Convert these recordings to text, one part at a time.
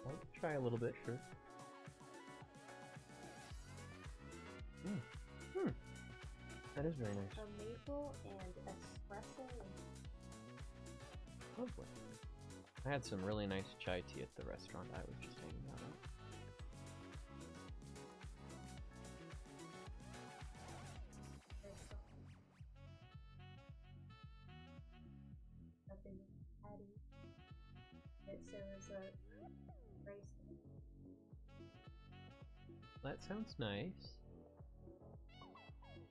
I'll try a little bit, sure. That is very nice. A maple and espresso. Lovely. I had some really nice chai tea at the restaurant I was just hanging out at. Nothing patty. It serves a rice. That sounds nice.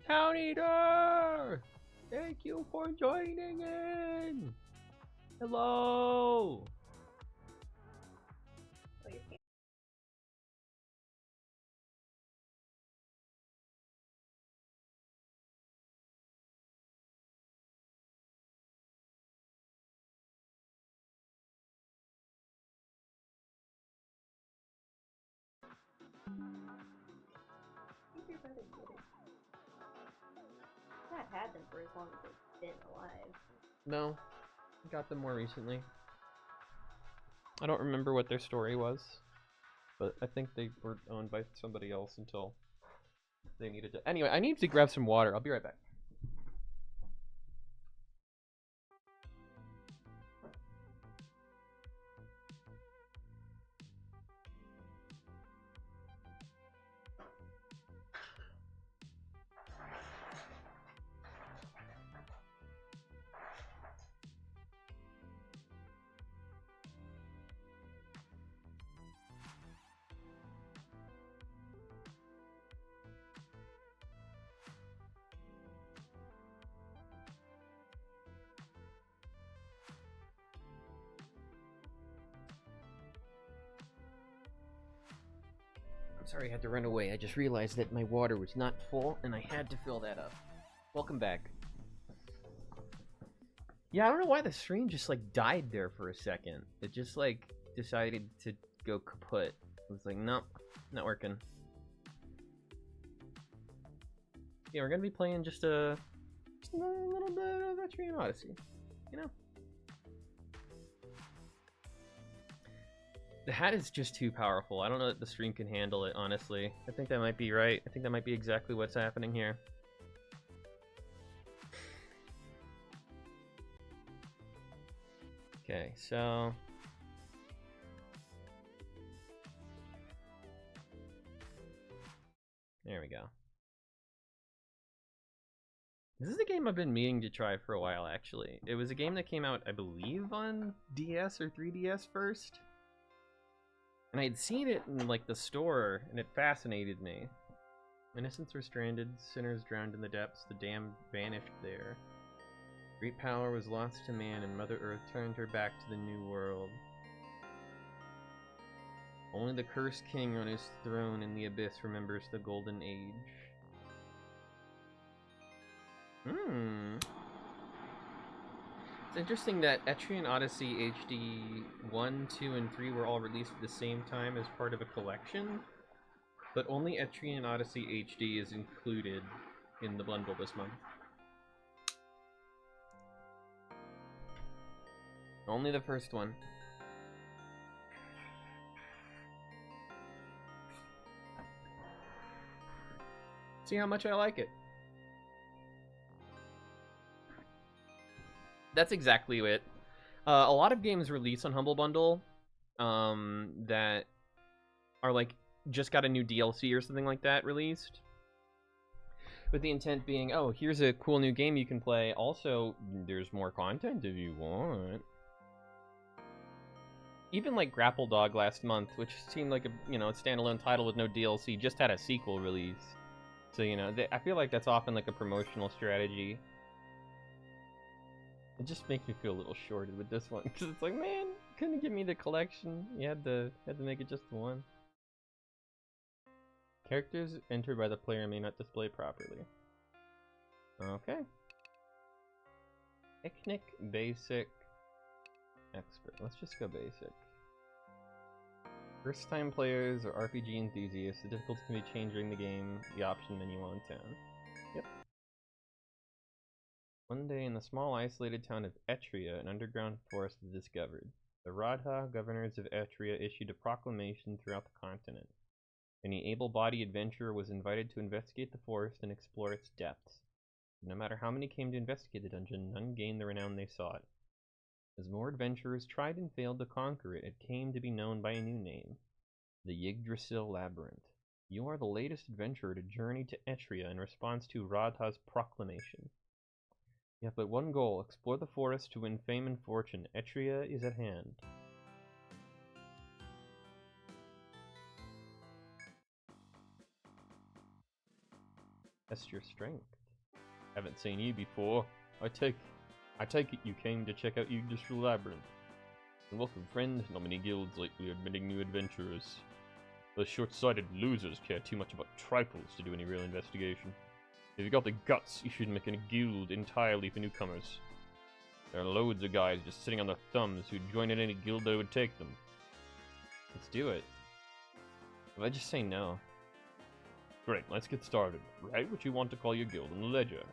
Town Eater! Thank you for joining in! Hello! Oh, your pan- I think your brother did it. I've had them for as long as they've been alive. No, I got them more recently. I don't remember what their story was, but I think they were owned by somebody else until they needed to. Anyway, I need to grab some water. I'll be right back. I'm sorry I had to run away. I just realized that my water was not full and I had to fill that up. Welcome back. Yeah, I don't know why the stream just like died there for a second. It just like decided to go kaput. It was like, nope, not working. Yeah, we're gonna be playing just a little bit of Etrian Odyssey, you know? The hat is just too powerful. I don't know that the stream can handle it, honestly. I think that might be right. I think that might be exactly what's happening here. Okay, so... there we go. This is a game I've been meaning to try for a while, actually. It was a game that came out, I believe, on DS or 3DS first. And I had seen it in, like, the store, and it fascinated me. Innocents were stranded, sinners drowned in the depths, the damned vanished there. Great power was lost to man, and Mother Earth turned her back to the new world. Only the cursed king on his throne in the abyss remembers the golden age. It's interesting that Etrian Odyssey HD 1, 2, and 3 were all released at the same time as part of a collection, but only Etrian Odyssey HD is included in the bundle this month. Only the first one. See how much I like it. That's exactly it. A lot of games release on Humble Bundle that are like just got a new DLC or something like that released, with the intent being, oh, here's a cool new game you can play. Also, there's more content if you want. Even like Grapple Dog last month, which seemed like a a standalone title with no DLC, just had a sequel release. So I feel like that's often like a promotional strategy. It just makes me feel a little shorted with this one, because it's like, man, couldn't give me the collection. You had to make it just the one. Characters entered by the player may not display properly. Okay. Picnic, basic, expert. Let's just go basic. First time players or RPG enthusiasts, the difficulty can be changed during the game, the option menu on town. Yep. One day in the small isolated town of Etria, an underground forest is discovered. The Radha governors of Etria issued a proclamation throughout the continent. Any able-bodied adventurer was invited to investigate the forest and explore its depths. No matter how many came to investigate the dungeon, none gained the renown they sought. As more adventurers tried and failed to conquer it, it came to be known by a new name, the Yggdrasil Labyrinth. You are the latest adventurer to journey to Etria in response to Radha's proclamation. You have but one goal, explore the forest to win fame and fortune. Etria is at hand. Test your strength. Haven't seen you before. I take it you came to check out Yggdrasil Labyrinth. And welcome, friend. Not many guilds lately are admitting new adventurers. Those short-sighted losers care too much about trifles to do any real investigation. If you've got the guts, you should make a guild entirely for newcomers. There are loads of guys just sitting on their thumbs who'd join in any guild that would take them. Let's do it. If I just say no. Great, let's get started. Write what you want to call your guild in the ledger.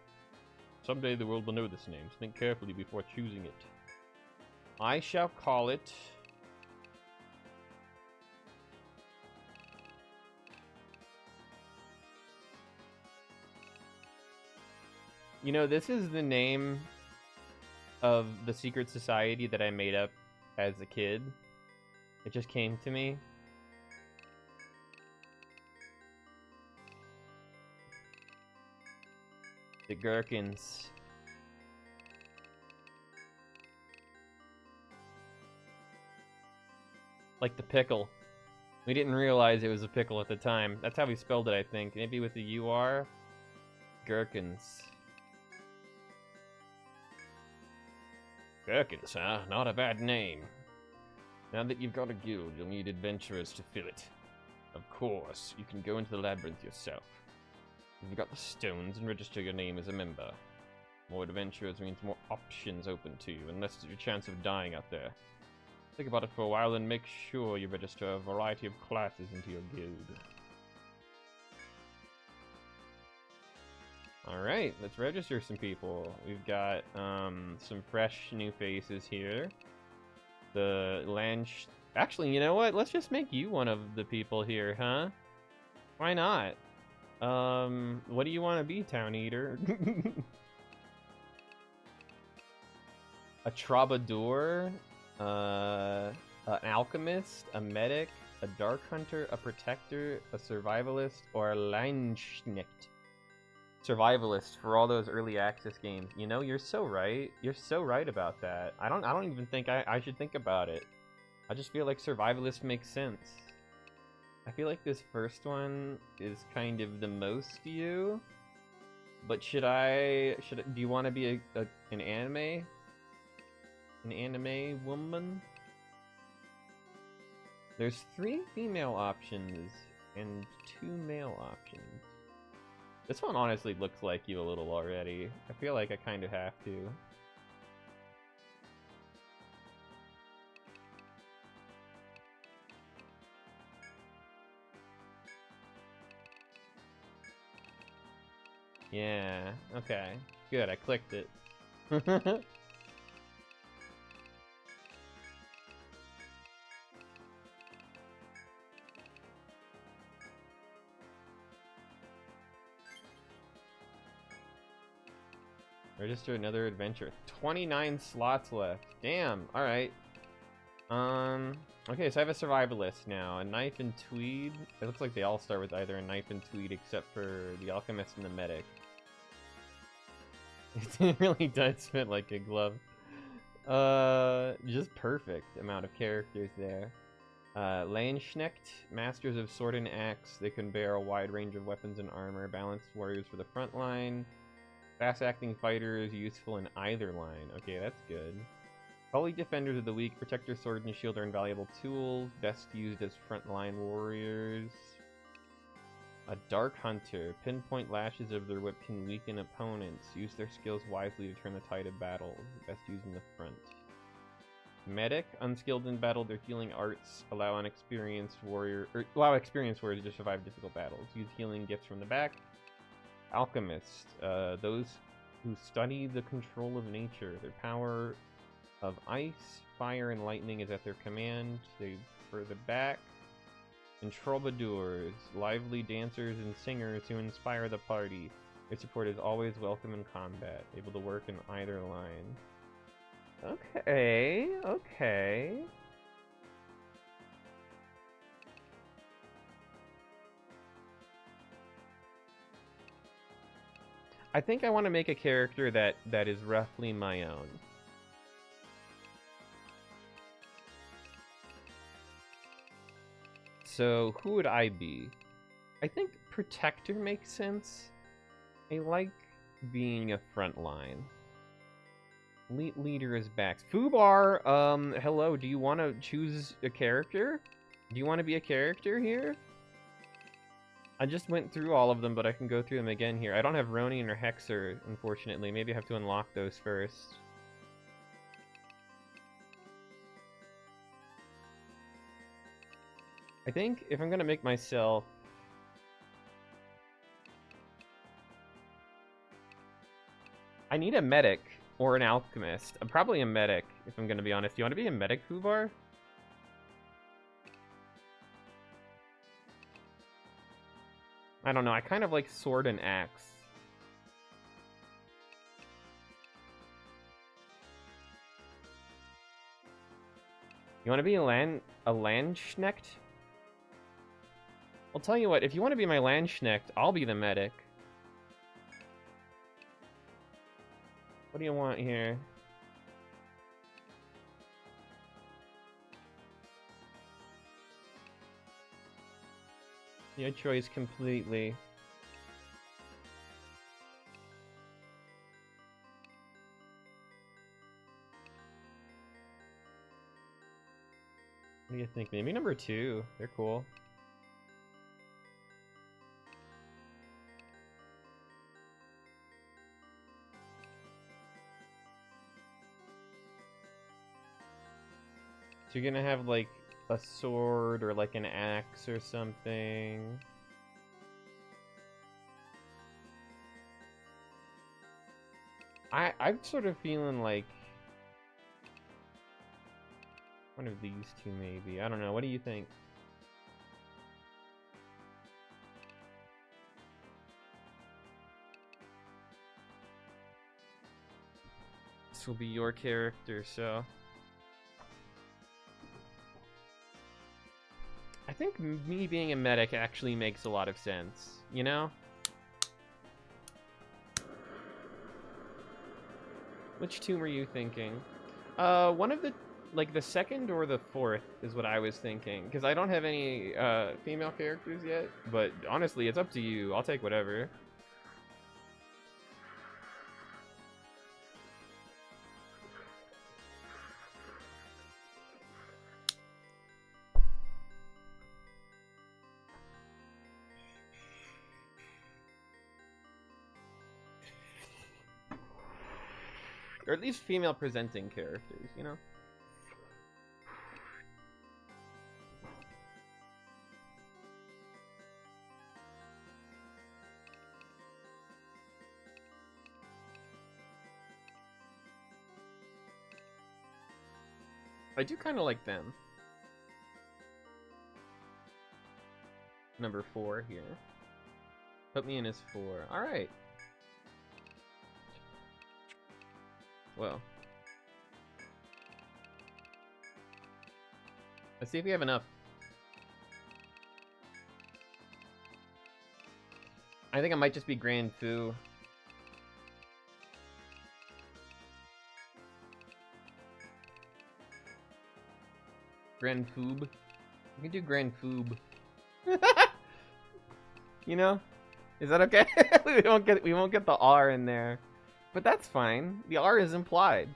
Someday the world will know this name, so think carefully before choosing it. I shall call it... You know, this is the name of the secret society that I made up as a kid. It just came to me. The Gherkins. Like the pickle. We didn't realize it was a pickle at the time. That's how we spelled it, I think. Maybe with the UR. Gherkins. Gherkins, huh? Not a bad name. Now that you've got a guild, you'll need adventurers to fill it. Of course, you can go into the labyrinth yourself. You've got the stones and register your name as a member. More adventurers means more options open to you, and less your chance of dying out there. Think about it for a while and make sure you register a variety of classes into your guild. Alright, let's register some people. We've got some fresh new faces here. The Actually, you know what? Let's just make you one of the people here, huh? Why not? What do you want to be, Town Eater? A troubadour, an alchemist, a medic, a dark hunter, a protector, a survivalist, or a Landsknecht. Survivalist for all those early access games. You know, you're so right. You're so right about that. I don't even think I should think about it. I just feel like survivalist makes sense. I feel like this first one is kind of the most you. But do you want to be an anime? An anime woman? There's 3 female options and 2 male options. This one honestly looks like you a little already. I feel like I kind of have to. Yeah, okay. Good, I clicked it. Register another adventure. 29 slots left. Damn, alright. Okay, so I have a survivalist now. A knife and tweed. It looks like they all start with either a knife and tweed except for the alchemist and the medic. It really does fit like a glove. Just perfect amount of characters there. Landsknecht, masters of sword and axe. They can bear a wide range of weapons and armor. Balanced warriors for the front line. Fast-acting fighters, useful in either line. Okay, that's good. Holy defenders of the weak. Protector sword and shield are invaluable tools. Best used as frontline warriors. A dark hunter. Pinpoint lashes of their whip can weaken opponents. Use their skills wisely to turn the tide of battle. Best used in the front. Medic. Unskilled in battle, their healing arts allow experienced warriors to survive difficult battles. Use healing gifts from the back. Alchemist, those who study the control of nature. Their power of ice, fire, and lightning is at their command. They further back. And troubadours, lively dancers and singers who inspire the party. Their support is always welcome in combat, able to work in either line. Okay, okay. I think I want to make a character that is roughly my own. So, who would I be? I think Protector makes sense. I like being a front line. Leader is back. Fubar, hello, do you want to choose a character? Do you want to be a character here? I just went through all of them, but I can go through them again here. I don't have Ronin or Hexer, unfortunately. Maybe I have to unlock those first. I think if I'm gonna make myself... I need a medic or an alchemist. I'm probably a medic, if I'm gonna be honest. Do you want to be a medic, Fubar? I don't know, I kind of like sword and axe. You want to be a Landsknecht? I'll tell you what, if you want to be my Landsknecht, I'll be the medic. What do you want here? Your choice completely. What do you think? Maybe number 2. They're cool. So you're gonna have like a sword or like an axe or something. I'm sort of feeling like one of these two maybe. I don't know. What do you think? This will be your character, so... I think me being a medic actually makes a lot of sense, you know? Which tomb were you thinking? One of the, like, the second or the fourth is what I was thinking. Because I don't have any, female characters yet. But honestly, it's up to you. I'll take whatever. Or at least female presenting characters, you know? I do kind of like them. Number 4 here. Put me in as 4. Alright. Well. Let's see if we have enough. I think I might just be Grand Fu. Grand Foob. We can do Grand Foob. You know? Is that okay? we won't get the R in there. But that's fine. The R is implied.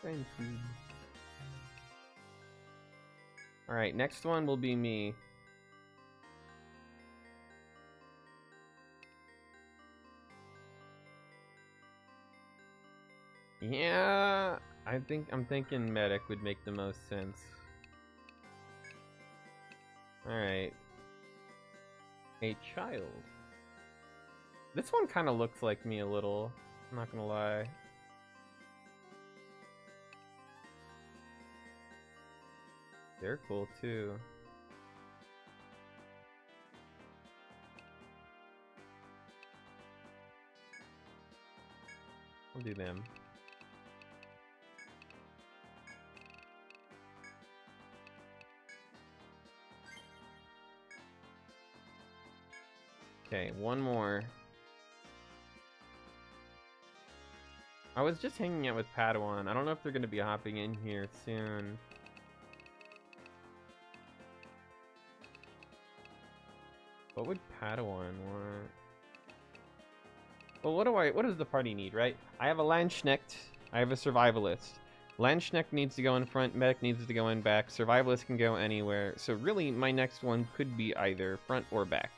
Grand Foob. Alright, next one will be me. Yeah, I'm thinking medic would make the most sense. Alright. A child. This one kind of looks like me a little. I'm not gonna lie. They're cool too. I'll do them. Okay, one more. I was just hanging out with Padawan. I don't know if they're going to be hopping in here soon. What would Padawan want? Well, what does the party need, right? I have a Landsknecht. I have a Survivalist. Landsknecht needs to go in front, Medic needs to go in back, Survivalist can go anywhere. So really, my next one could be either front or back.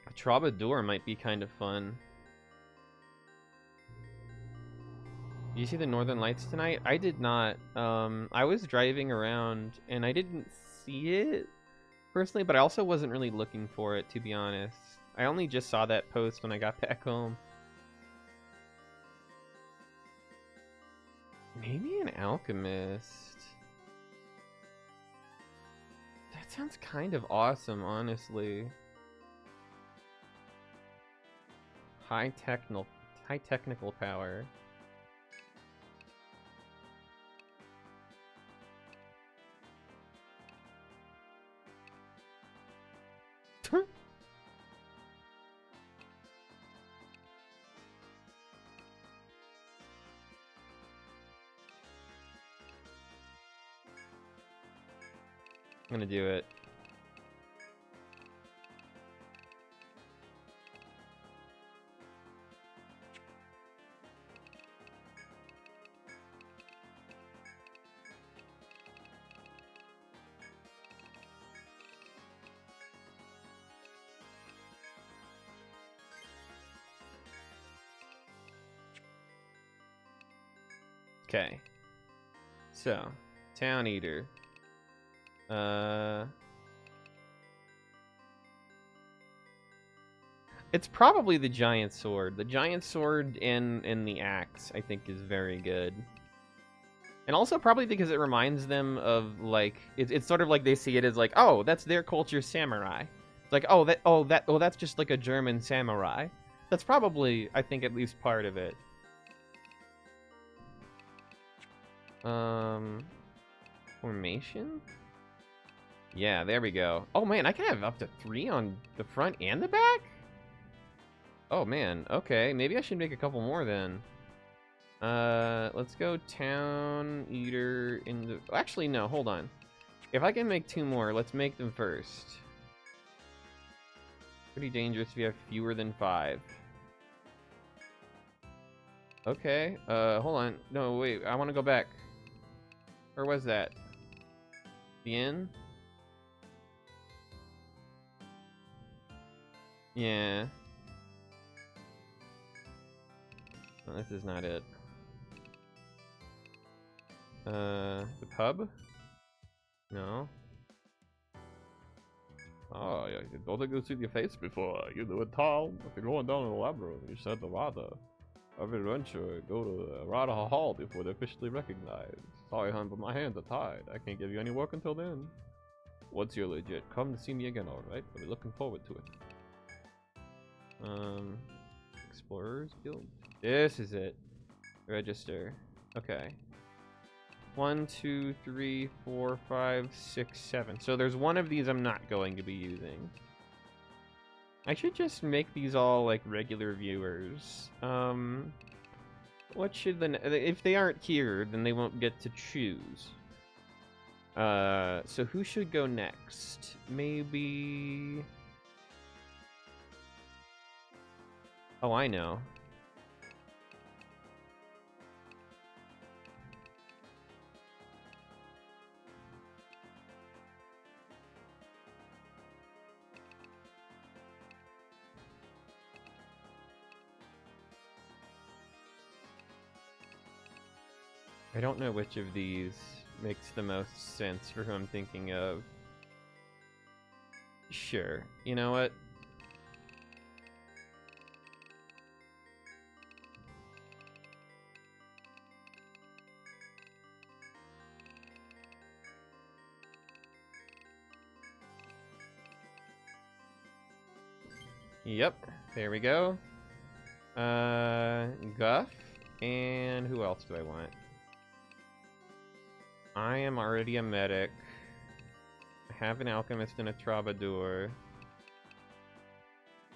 A Troubadour might be kind of fun. Did you see the Northern Lights tonight? I did not. I was driving around and I didn't see it personally, but I also wasn't really looking for it, to be honest. I only just saw that post when I got back home. Maybe an Alchemist. That sounds kind of awesome, honestly. High technical power. I'm gonna do it. Okay. So, Town Eater. It's probably the giant sword. The giant sword and the axe, I think, is very good. And also probably because it reminds them of, like, it's sort of like they see it as like, oh, that's their culture samurai. It's like, that's just like a German samurai. That's probably, I think, at least part of it. Formation? Yeah, there we go. Oh man, I can have up to 3 on the front and the back? Oh man, okay. Maybe I should make a couple more then. Let's go Town Eater in the... Actually, no, hold on. If I can make 2 more, let's make them first. Pretty dangerous if you have fewer than 5. Okay, hold on. No, wait, I want to go back. Where was that? The inn? Yeah. Oh, this is not it. The pub? No. Oh, yeah, you don't think you've seen your face before. You do it, Tom. If you're going down to the labyrinth, you said the Rada. Every adventure, go to the Rada Hall before they're officially recognized. Sorry, hon, but my hands are tied. I can't give you any work until then. Once you're legit, come to see me again, alright? I'll be looking forward to it. Explorers Guild. This is it. Register. Okay. 1, 2, 3, 4, 5, 6, 7. So there's one of these I'm not going to be using. I should just make these all like regular viewers. What should if they aren't here, then they won't get to choose. So who should go next? Maybe... Oh, I know. I don't know which of these makes the most sense for who I'm thinking of. Sure. You know what? Yep, there we go. Guff, and who else do I want? I am already a medic. I have an alchemist and a troubadour.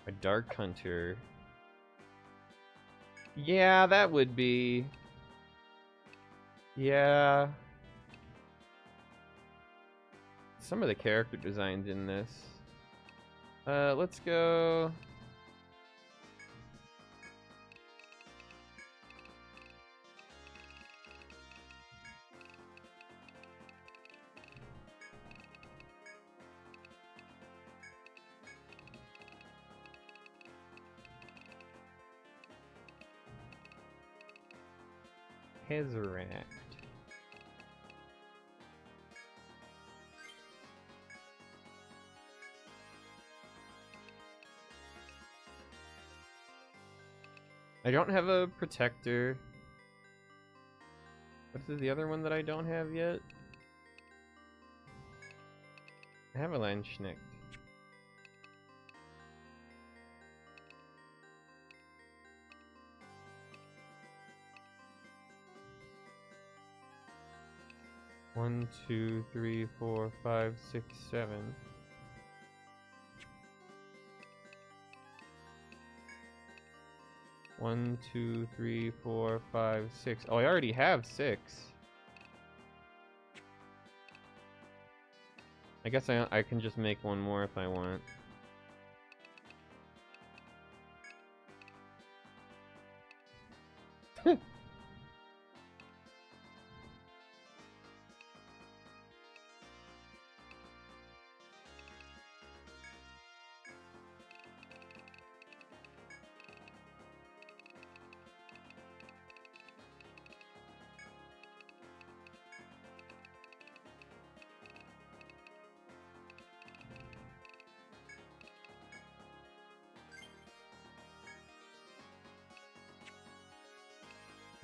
A dark hunter. Yeah, that would be... Yeah. Some of the character designs in this. Let's go... Tesseract. I don't have a protector. What is the other one that I don't have yet? I have a Landsknecht. One, two, three, four, 5, 6, 7. One, two, three, 4, 5, 6. Oh, I already have 6. I guess I can just make one more if I want.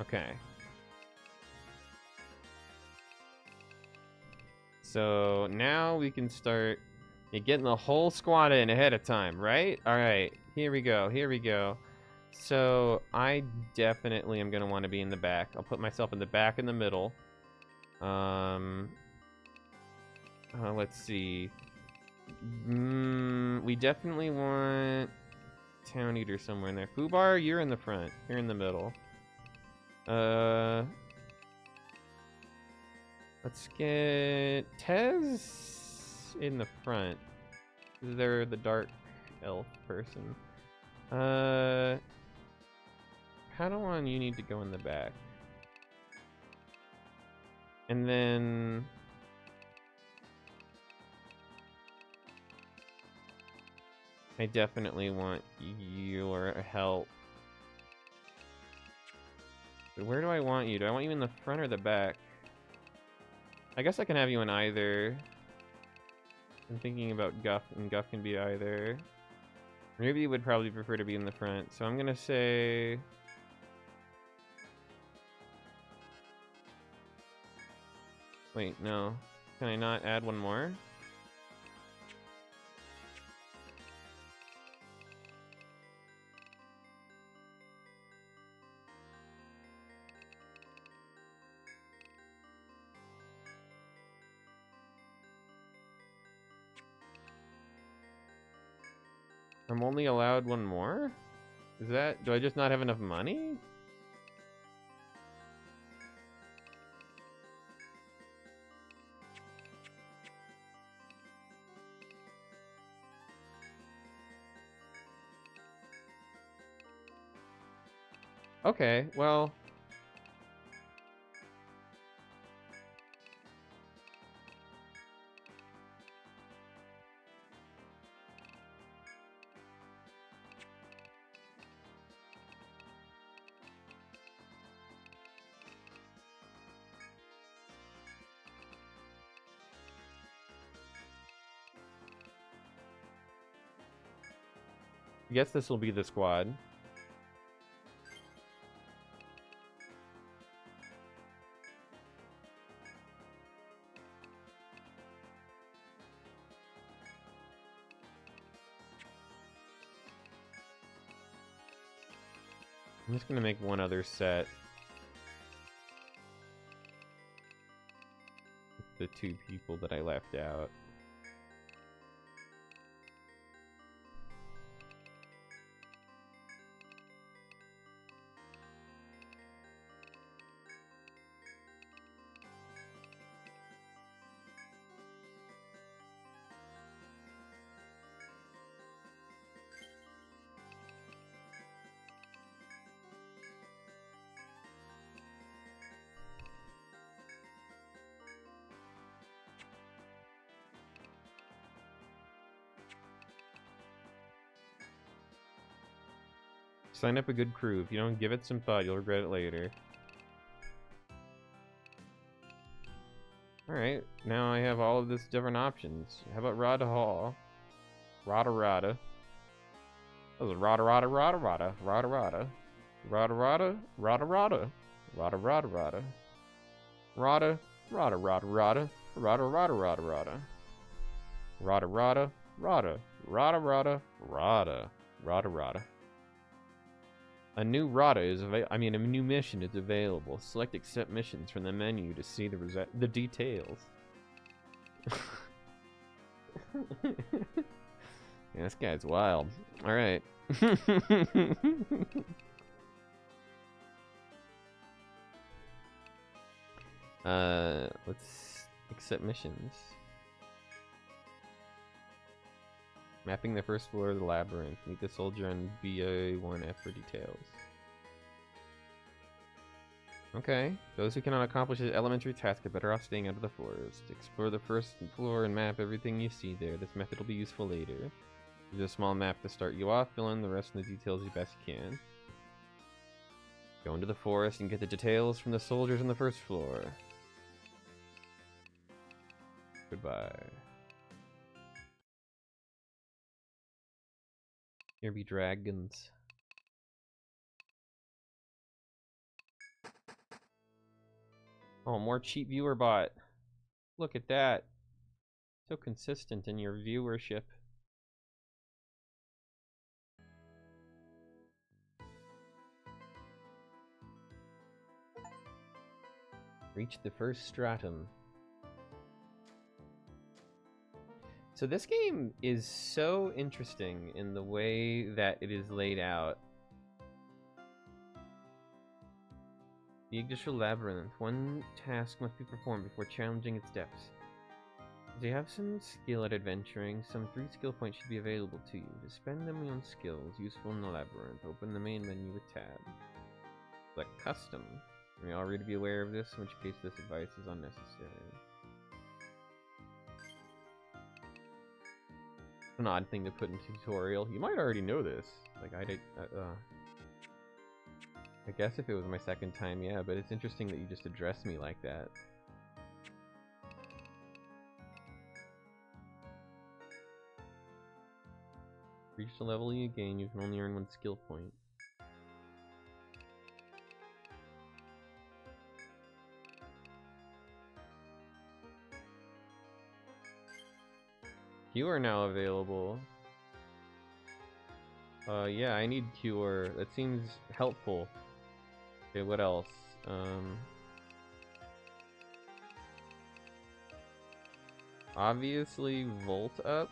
Okay. So now we can start getting the whole squad in ahead of time, right? All right, here we go, here we go. So I definitely am gonna want to be in the back. I'll put myself in the back in the middle. Let's see. We definitely want Town Eater somewhere in there. Fubar, you're in the front. You're in the middle. Let's get Tez in the front. They're the dark elf person. Padawan, you need to go in the back. And then... I definitely want your help. But where do I want you? Do I want you in the front or the back? I guess I can have you in either. I'm thinking about Guff, and Guff can be either. Maybe you would probably prefer to be in the front, so I'm gonna say... Wait, no. Can I not add one more? I'm only allowed one more? Is that... Do I just not have enough money? Okay, well... I guess this will be the squad. I'm just gonna make one other set. The two people that I left out. Sign up a good crew. If you don't give it some thought, you'll regret it later. Alright, now I have all of this different options. How about Rada Hall? Rada Rada. That was Rada Rada Rada Rada. Rada Rada. Rada Rada. Rada Rada. Rada Rada Rada. Rada Rada Rada Rada. Rada Rada Rada Rada. Rada Rada Rada. Rada Rada Rada. Rada Rada. A new Rada is a new mission is available. Select accept missions from the menu to see the details. Yeah, this guy's wild. All right. Let's accept missions. Mapping the first floor of the labyrinth. Meet the soldier on BA1F for details. Okay. Those who cannot accomplish this elementary task are better off staying out of the forest. Explore the first floor and map everything you see there. This method will be useful later. Use a small map to start you off. Fill in the rest of the details you best can. Go into the forest and get the details from the soldiers on the first floor. Goodbye. Here be dragons. Oh, more cheap viewer bot. Look at that. So consistent in your viewership. Reach the first stratum. So this game is so interesting in the way that it is laid out. The Yggdrasil Labyrinth. One task must be performed before challenging its depths. If you have some skill at adventuring, some 3 skill points should be available to you. To spend them on skills useful in the labyrinth, open the main menu with tab. Select custom. You may already be aware of this, in which case this advice is unnecessary. An odd thing to put in tutorial. You might already know this. Like I guess if it was my second time, yeah, but it's interesting that you just address me like that. Reach the level you gain, you can only earn 1 skill point. Cure now available. Yeah, I need cure. That seems helpful. Okay, what else? Obviously, Volt up.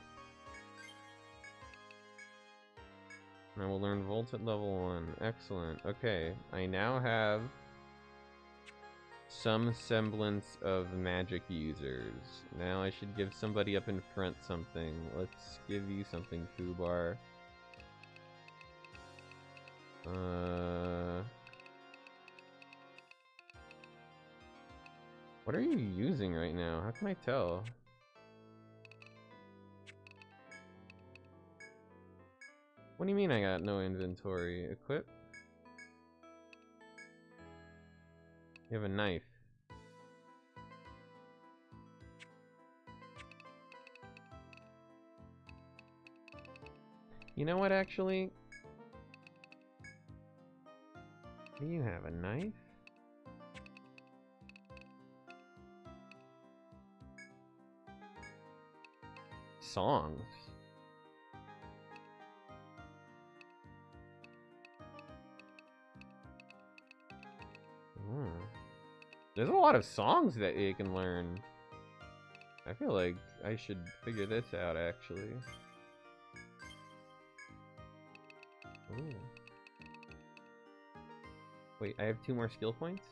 And I will learn Volt at level 1. Excellent. Okay, I now have some semblance of magic users. Now I should give somebody up in front something. Let's give you something, Fubar. What are you using right now? How can I tell? What do you mean I got no inventory? Equip? You have a knife. You know what, actually? Do you have a knife? Songs. There's a lot of songs that you can learn. I feel like I should figure this out, actually. Ooh. Wait, I have 2 more skill points?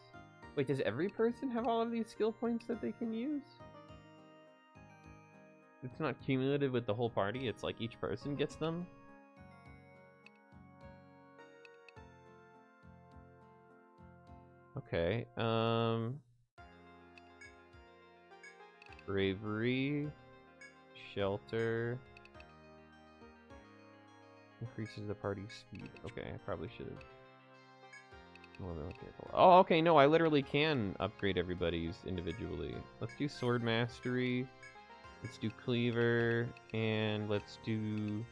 Wait, does every person have all of these skill points that they can use? It's not cumulative with the whole party, it's like each person gets them? Okay, bravery, shelter, increases the party's speed. Okay, I probably should have. Oh, okay, no, I literally can upgrade everybody's individually. Let's do sword mastery, let's do cleaver, and let's do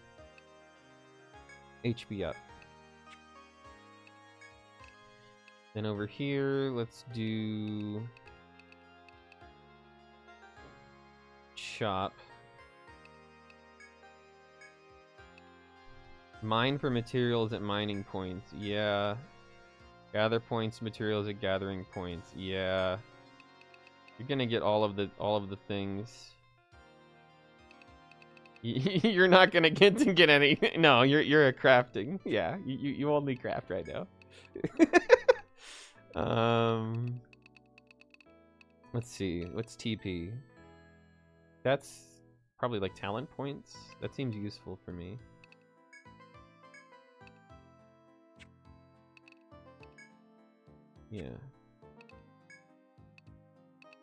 HP up. Then over here, let's do chop. Mine for materials at mining points. Yeah. Gather points, materials at gathering points. Yeah. You're gonna get all of the things. You're not gonna get to get any. No, you're a crafting. Yeah, you only craft right now. Let's see. What's TP? That's probably like talent points. That seems useful for me. Yeah.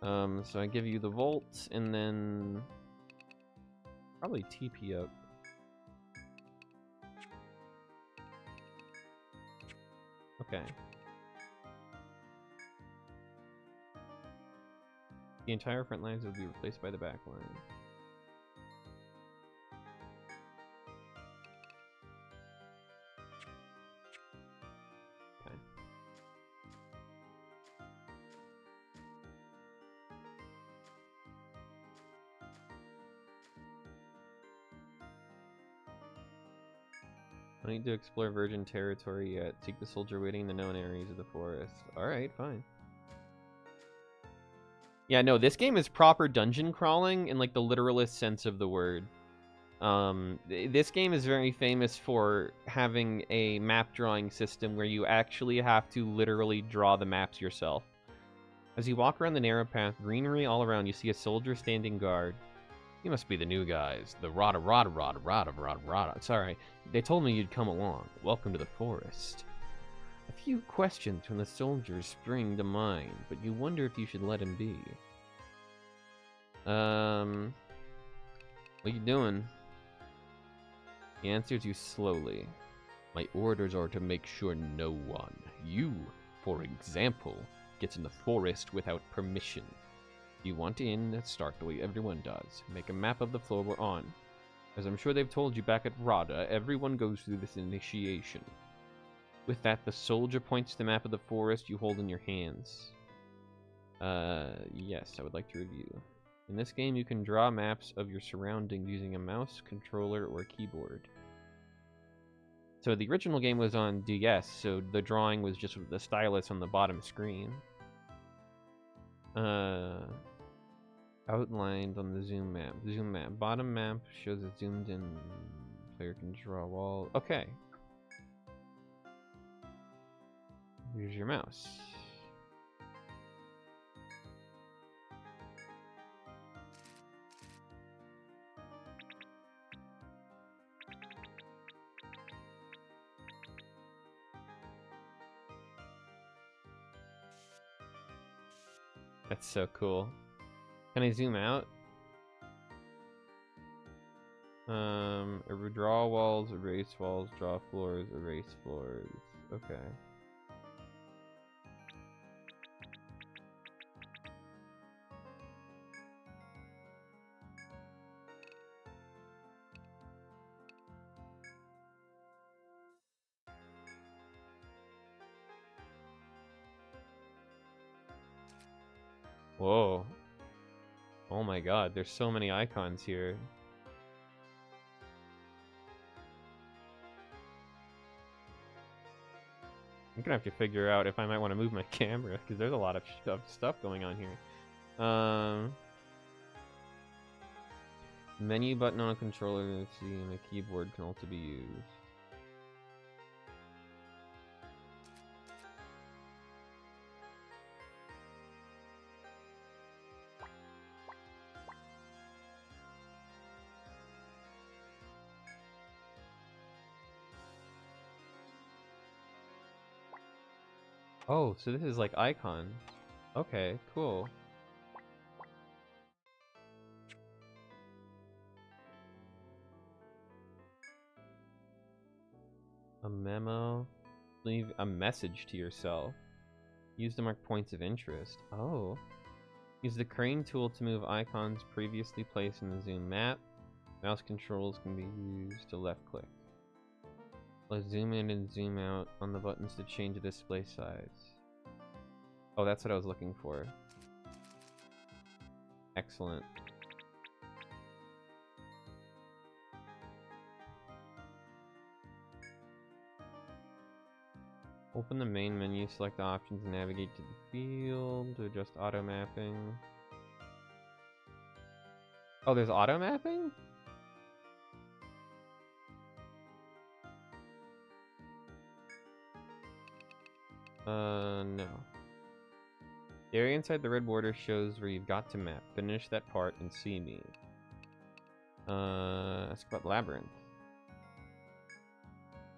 So I give you the volt and then probably TP up. Okay. The entire front lines will be replaced by the back line. Okay. I need to explore virgin territory yet. Seek the soldier waiting in the known areas of the forest. Alright, fine. Yeah, no, this game is proper dungeon crawling in like the literalist sense of the word. This game is very famous for having a map drawing system where you actually have to literally draw the maps yourself. As you walk around the narrow path, greenery all around, you see a soldier standing guard. You must be the new guys. The Rada. Sorry, they told me you'd come along. Welcome to the forest. A few questions from the soldiers spring to mind, but you wonder if you should let him be. What you doing? He answers you slowly. My orders are to make sure no one, you, for example, gets in the forest without permission. If you want in, start the way everyone does. Make a map of the floor we're on. As I'm sure they've told you back at Rada, everyone goes through this initiation. With that, the soldier points to the map of the forest you hold in your hands. Yes, I would like to review. In this game, you can draw maps of your surroundings using a mouse, controller, or keyboard. So the original game was on DS, so the drawing was just with the stylus on the bottom screen. Outlined on the zoom map. Zoom map. Bottom map shows it zoomed in. Player can draw a wall. Okay. Here's your mouse. That's so cool. Can I zoom out? Draw walls, erase walls, draw floors, erase floors. Okay. Whoa. Oh my god, there's so many icons here. I'm gonna have to figure out if I might want to move my camera, because there's a lot of stuff going on here. Menu button on a controller, let's see, and a keyboard can also be used. Oh, so this is like icons. Okay, cool. A memo. Leave a message to yourself. Use to mark points of interest. Oh. Use the crane tool to move icons previously placed in the zoom map. Mouse controls can be used to left click. Let's zoom in and zoom out on the buttons to change the display size. Oh, that's what I was looking for. Excellent. Open the main menu, select the options, and navigate to the field to adjust auto mapping. Oh, there's auto mapping? No. The area inside the red border shows where you've got to map. Finish that part and see me. Ask about Labyrinth.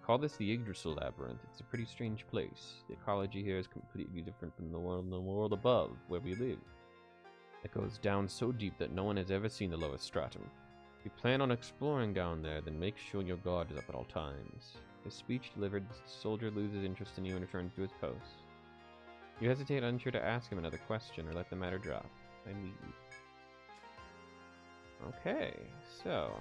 Call this the Yggdrasil Labyrinth. It's a pretty strange place. The ecology here is completely different from the world above, where we live. It goes down so deep that no one has ever seen the lowest stratum. If you plan on exploring down there, then make sure your guard is up at all times. His speech delivered, the soldier loses interest in you and returns to his post. You hesitate, unsure to ask him another question or let the matter drop. I leave. Okay, so...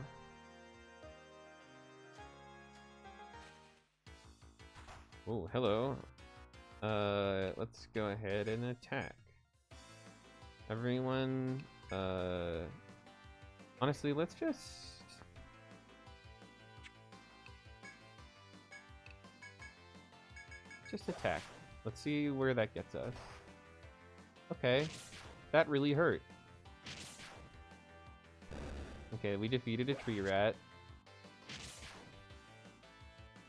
Oh, hello. Let's go ahead and attack. Everyone, honestly, let's just attack. Let's see where that gets us. Okay, that really hurt. Okay, we defeated a tree rat.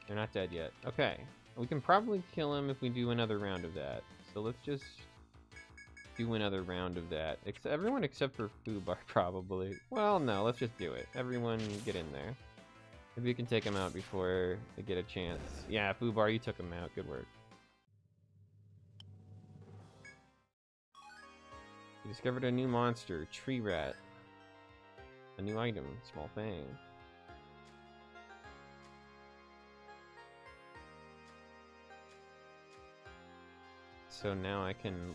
They're not dead yet. Okay, we can probably kill him if we do another round of that. So let's just do another round of that. Everyone except for Fubar, probably. Well, no, let's just do it. Everyone get in there. Maybe we can take him out before they get a chance. Yeah, Fubar, you took him out. Good work. You discovered a new monster, Tree Rat. A new item, Small Fang. So now I can...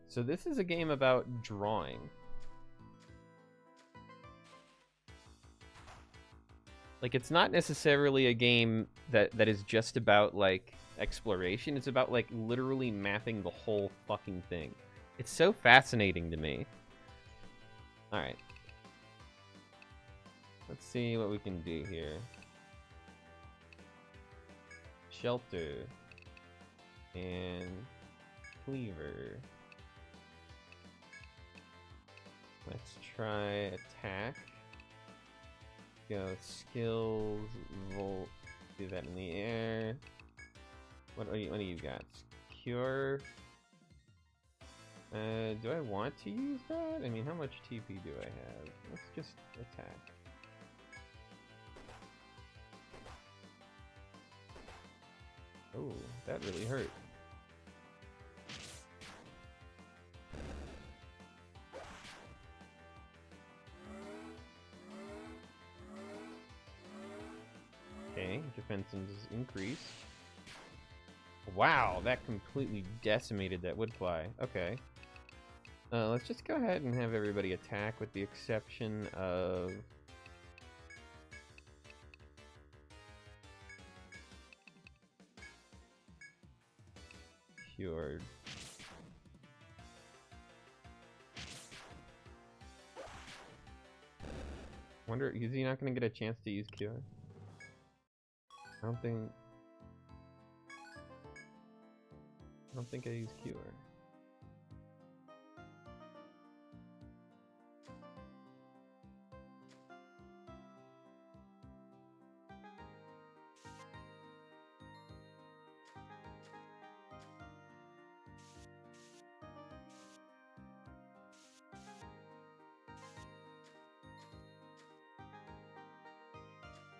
So this is a game about drawing. Like, it's not necessarily a game that is just about, like, exploration. It's about, like, literally mapping the whole fucking thing. It's so fascinating to me. Alright. Let's see what we can do here. Shelter. And cleaver. Let's try attack. Go skills, volt, do that in the air. What do you got? Cure. Do I want to use that? I mean, how much TP do I have? Let's just attack. Oh, that really hurt. Okay, defense is increased. Wow, that completely decimated that woodfly. Okay. Let's just go ahead and have everybody attack with the exception of... Cured. Wonder, is he not going to get a chance to use Cure? I don't think I use Cure.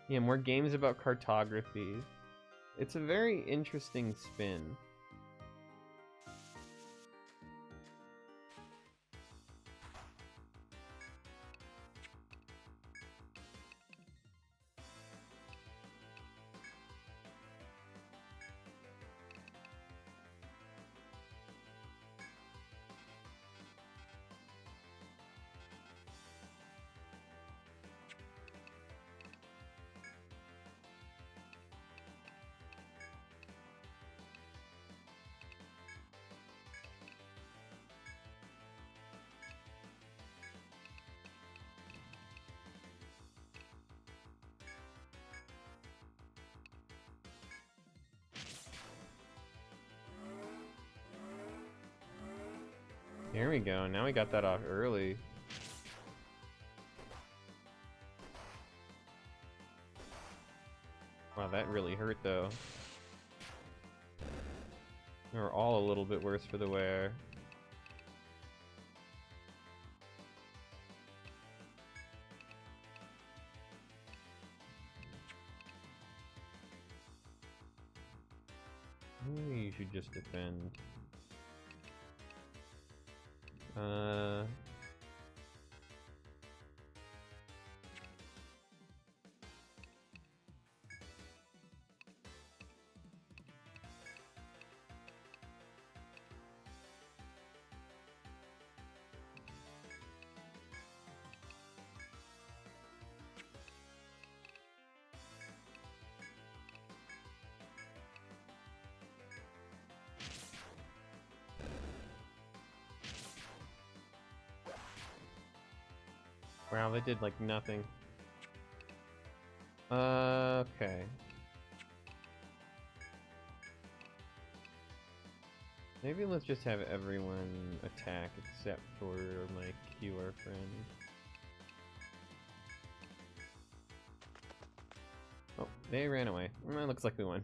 Yeah, more games about cartography. It's a very interesting spin. There we go, now we got that off early. Wow, that really hurt though. We were all a little bit worse for the wear. Maybe you should just defend. Wow, they did like nothing. Okay. Maybe let's just have everyone attack except for my Cure friend. Oh, they ran away. Well, looks like we won.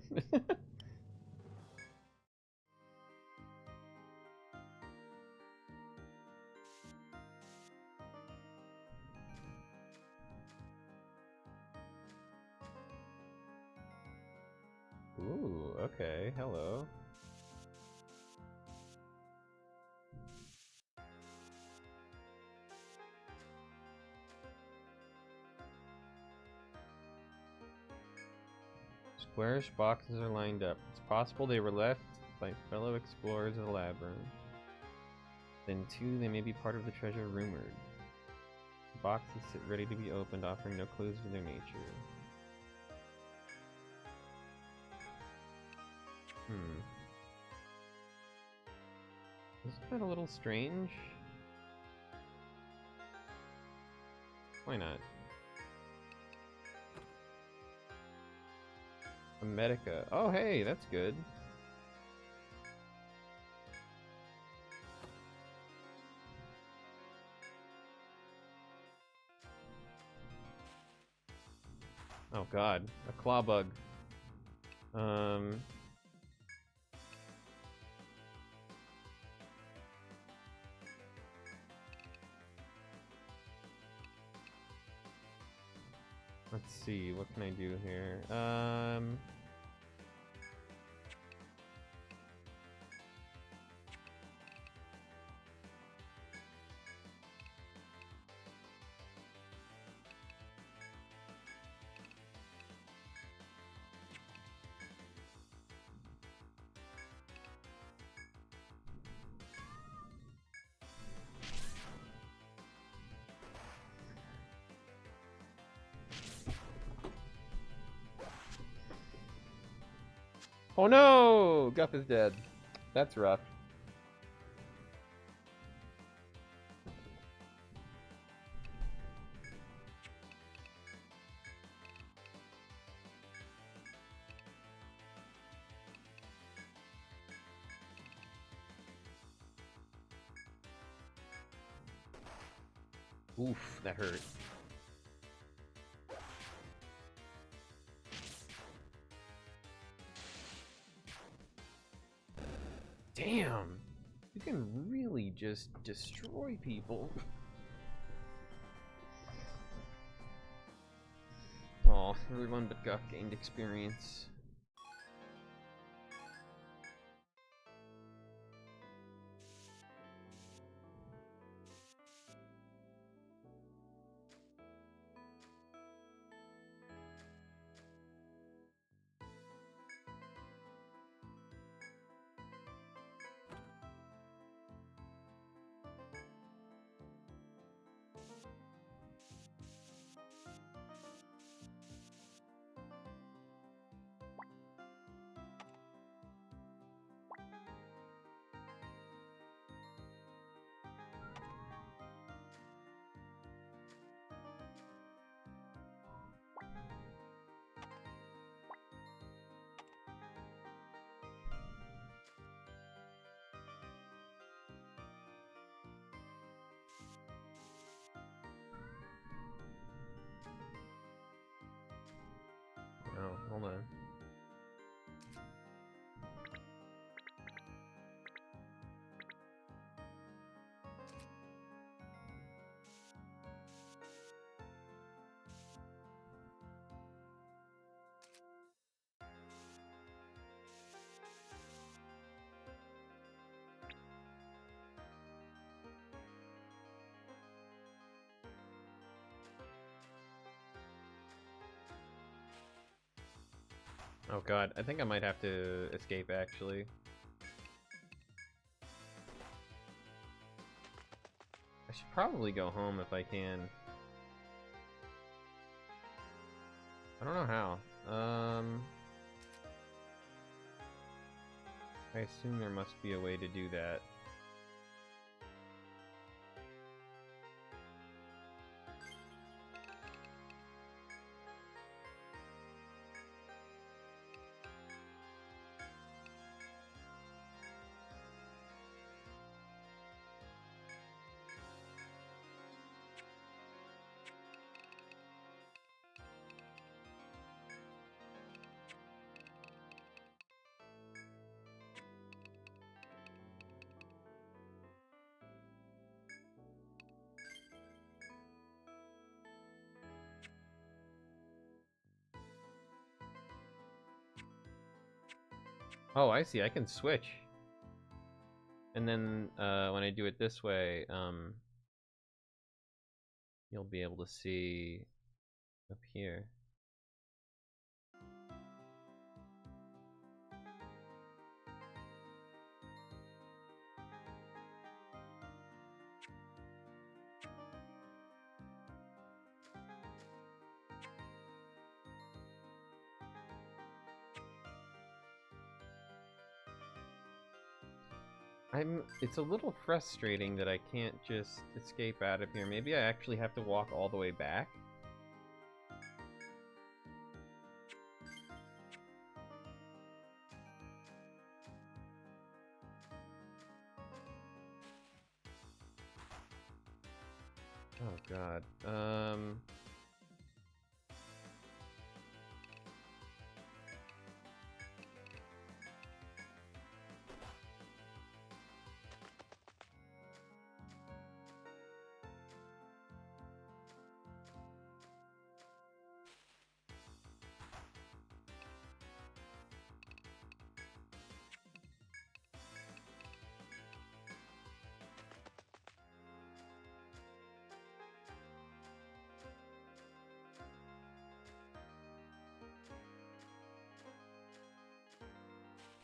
Ooh, okay, hello. Squarish boxes are lined up. It's possible they were left by fellow explorers of the labyrinth. Then too, they may be part of the treasure rumored. The boxes sit ready to be opened, offering no clues to their nature. Isn't that a little strange? Why not? A Medica. Oh, hey, that's good. Oh god, a claw bug. Let's see, what can I do here? Oh no! Guff is dead. That's rough. Oof, that hurt. Damn! You can really just destroy people. Oh, everyone but Guff gained experience. Oh, hold on. Oh god, I think I might have to escape actually. I should probably go home if I can. I don't know how. I assume there must be a way to do that. Oh, I see. I can switch. And then when I do it this way, you'll be able to see up here. It's a little frustrating that I can't just escape out of here. Maybe I actually have to walk all the way back. Oh god.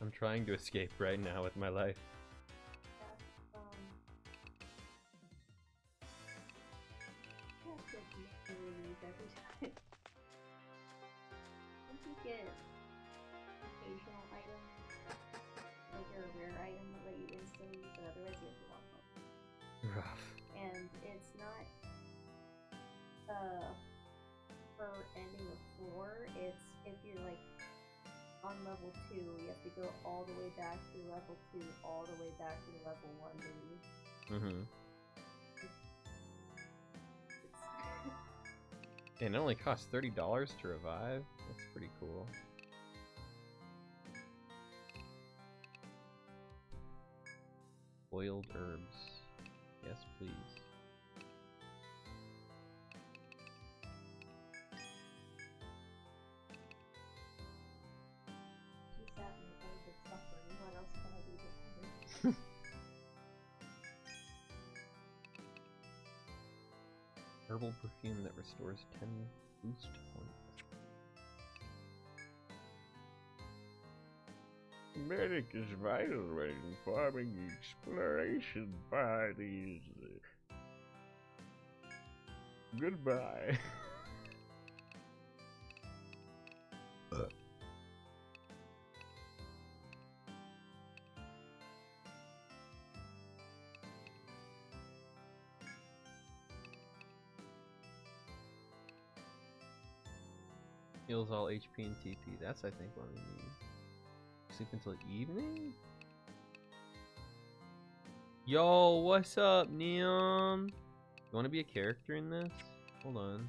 I'm trying to escape right now with my life. You have to manually leave every time. Once you get occasional items systems, but otherwise you have to walk home. Rough. And it's not per ending the floor. It's if you're like on level 2, you have to go all the way back to level 2, all the way back to level 1 to leave. Mm-hmm. It's And it only costs $30 to revive. That's pretty cool. Boiled herbs. Yes, please. just that and all the suffering. What else can I do differently? Herbal perfume that restores 10 boost points. Medic is vital in farming exploration parties. Goodbye. Heals all HP and TP. That's, I think, what we need. Sleep until evening? Yo, what's up, Neon? You want to be a character in this? Hold on.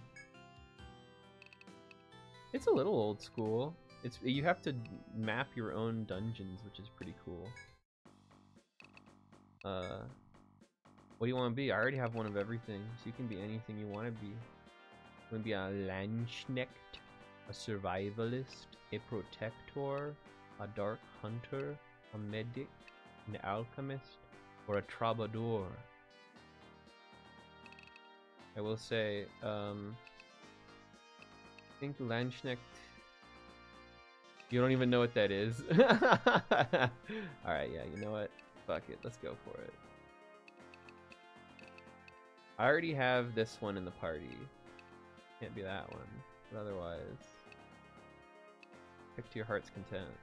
It's a little old school. You have to map your own dungeons, which is pretty cool. What do you want to be? I already have one of everything, so you can be anything you want to be. You want to be a Landsknecht, a survivalist, a protector, a dark hunter, a medic, an alchemist, or a troubadour. I will say, I think Landsknecht. You don't even know what that is. Alright, yeah, you know what? Fuck it, let's go for it. I already have this one in the party. Can't be that one. But otherwise, pick to your heart's content.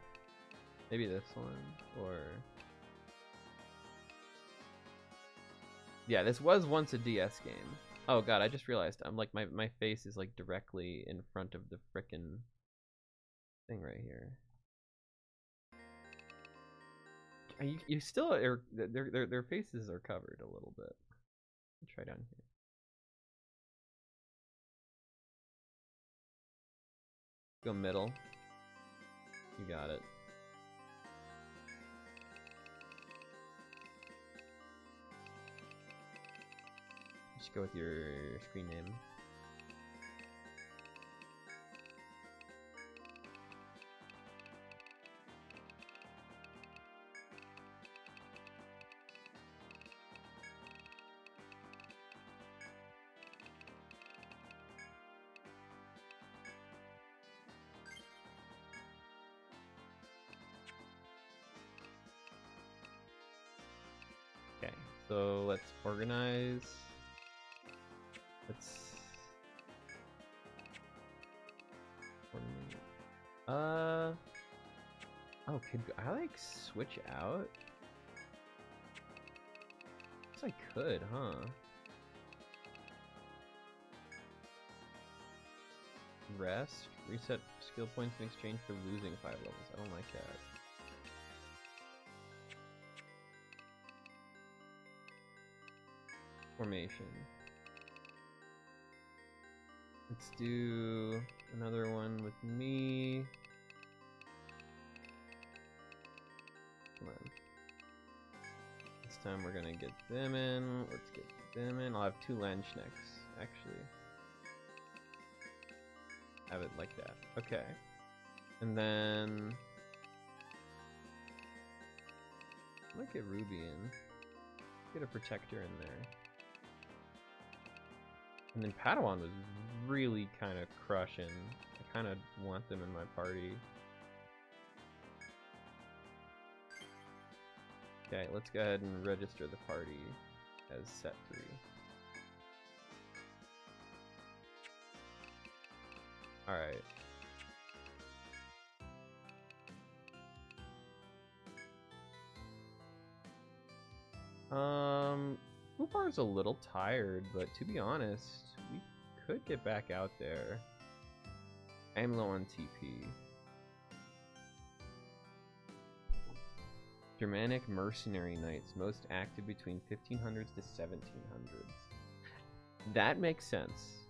Maybe this one, or... Yeah, this was once a DS game. Oh god, I just realized I'm like, my face is like directly in front of the frickin' thing right here. You still are, their faces are covered a little bit. Let's try down here. Go middle. You got it. Just go with your screen name. Okay, so let's organize. Let's coordinate. Oh, could I like switch out? Guess I could, huh? Rest, reset skill points in exchange for losing 5 levels. I don't like that. Formation. Let's do another one with me. Come on. This time we're gonna get them in. Let's get them in. I'll have 2 Landsknechts, actually. Have it like that. Okay. And then... I might get Ruby in. Get a Protector in there. And then Padawan was really kind of crushing. I kind of want them in my party. Okay, let's go ahead and register the party as set 3. Alright. Upar's a little tired, but to be honest, we could get back out there. I am low on TP. Germanic Mercenary Knights, most active between 1500s to 1700s. That makes sense.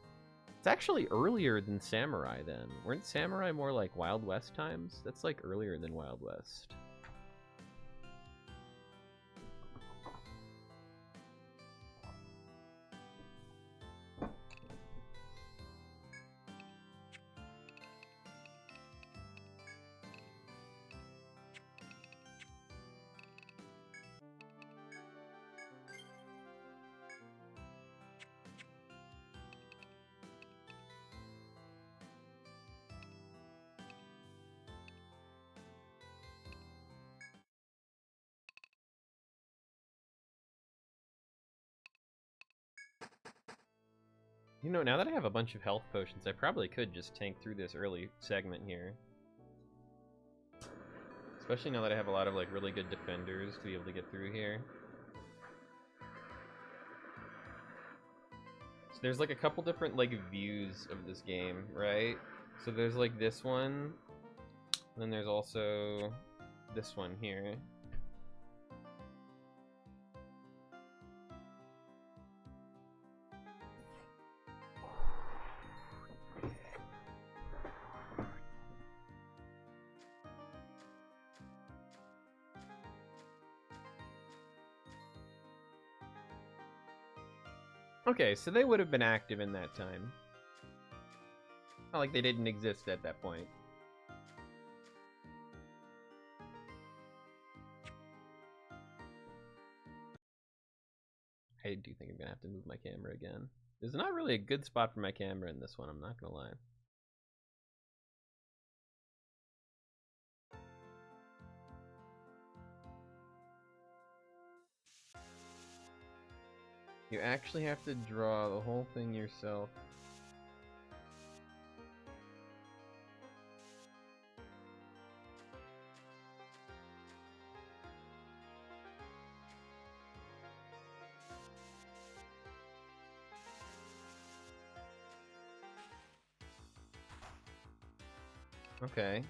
It's actually earlier than Samurai then. Weren't Samurai more like Wild West times? That's like earlier than Wild West. You know, now that I have a bunch of health potions, I probably could just tank through this early segment here. Especially now that I have a lot of like really good defenders to be able to get through here. So there's like a couple different like views of this game, right? So there's like this one, and then there's also this one here. Okay, so they would have been active in that time. Not like they didn't exist at that point. I do think I'm gonna have to move my camera again. There's not really a good spot for my camera in this one, I'm not gonna lie. You actually have to draw the whole thing yourself. Okay.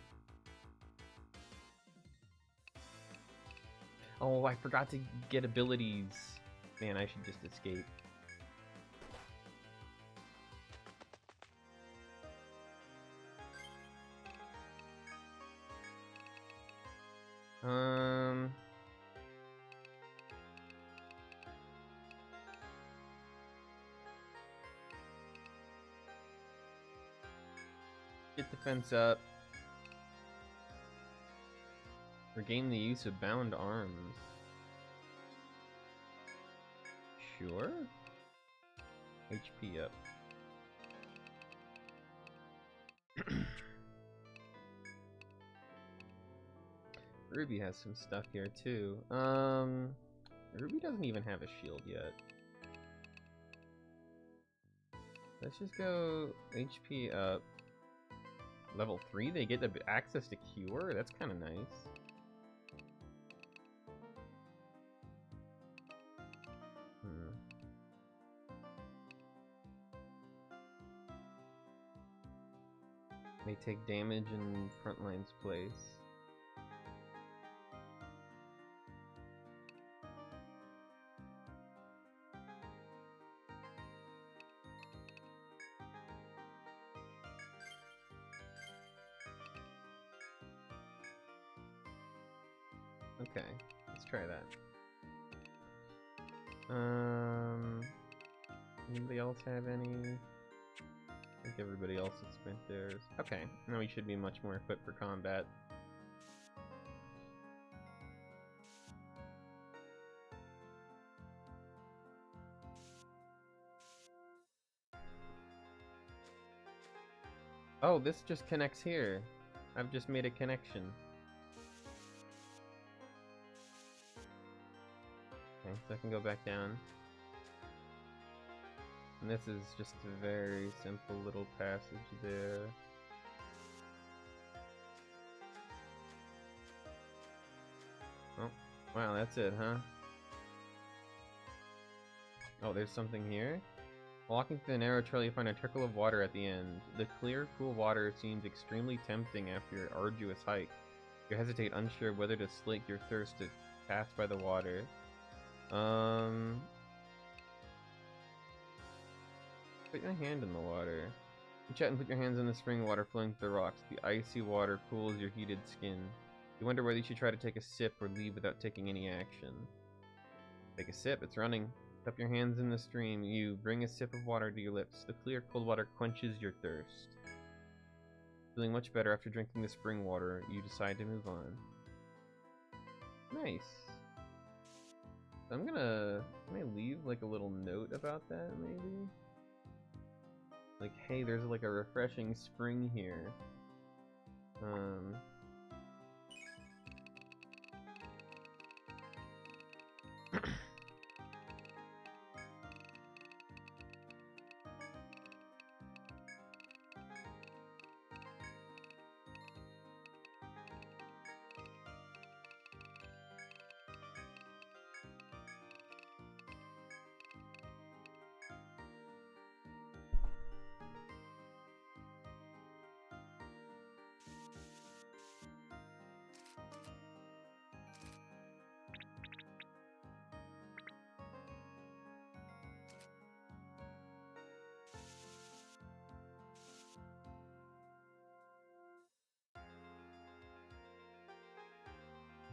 Oh, I forgot to get abilities. Man, I should just escape. Get defense up. Regain the use of bound arms. Sure. HP up. Ruby has some stuff here too. Ruby doesn't even have a shield yet. Let's just go HP up. Level 3, they get the access to Cure? That's kind of nice. May take damage in Frontline's place. Okay, let's try that. Anybody else have any? I think everybody else has spent theirs. Okay, now we should be much more equipped for combat. Oh, this just connects here. I've just made a connection. Okay, so I can go back down. And this is just a very simple little passage there. Oh, wow, that's it, huh? Oh, there's something here? Walking through the narrow trail, you find a trickle of water at the end. The clear, cool water seems extremely tempting after your arduous hike. You hesitate, unsure whether to slake your thirst to pass by the water. Put your hand in the water. You chat and put your hands in the spring water flowing through the rocks. The icy water cools your heated skin. You wonder whether you should try to take a sip or leave without taking any action. Take a sip, it's running. Up your hands in the stream, you bring a sip of water to your lips. The clear, cold water quenches your thirst. Feeling much better after drinking the spring water, you decide to move on. Nice. I'm gonna leave like a little note about that, maybe? Like, hey, there's like a refreshing spring here.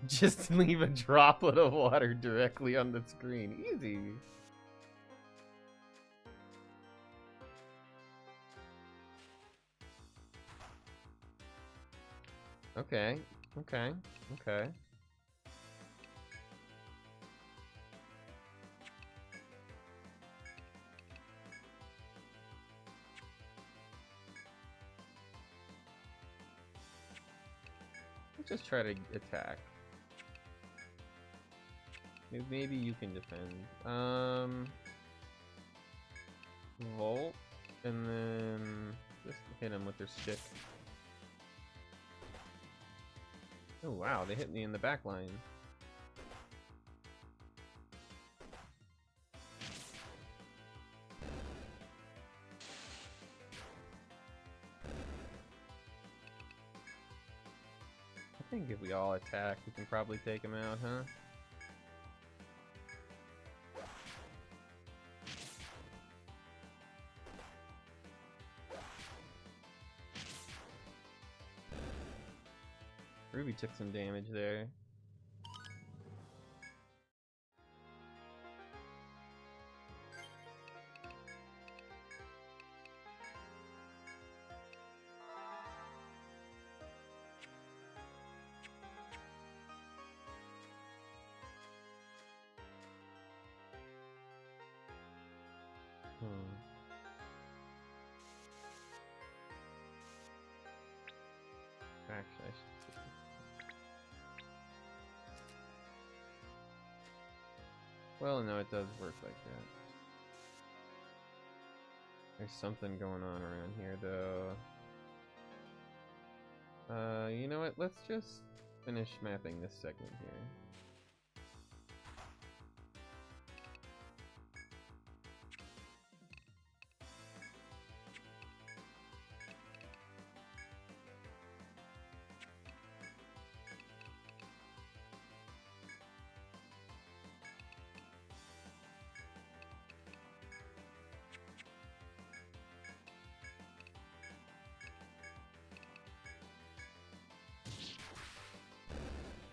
Just leave a droplet of water directly on the screen. Easy. Okay, okay, okay. Let's just try to attack. Maybe you can defend. Volt, and then just hit him with their stick. Oh wow, they hit me in the back line. I think if we all attack, we can probably take him out, huh? Ruby took some damage there. Actually, I should see. Well, no, it does work like that. There's something going on around here, though. You know what? Let's just finish mapping this segment here.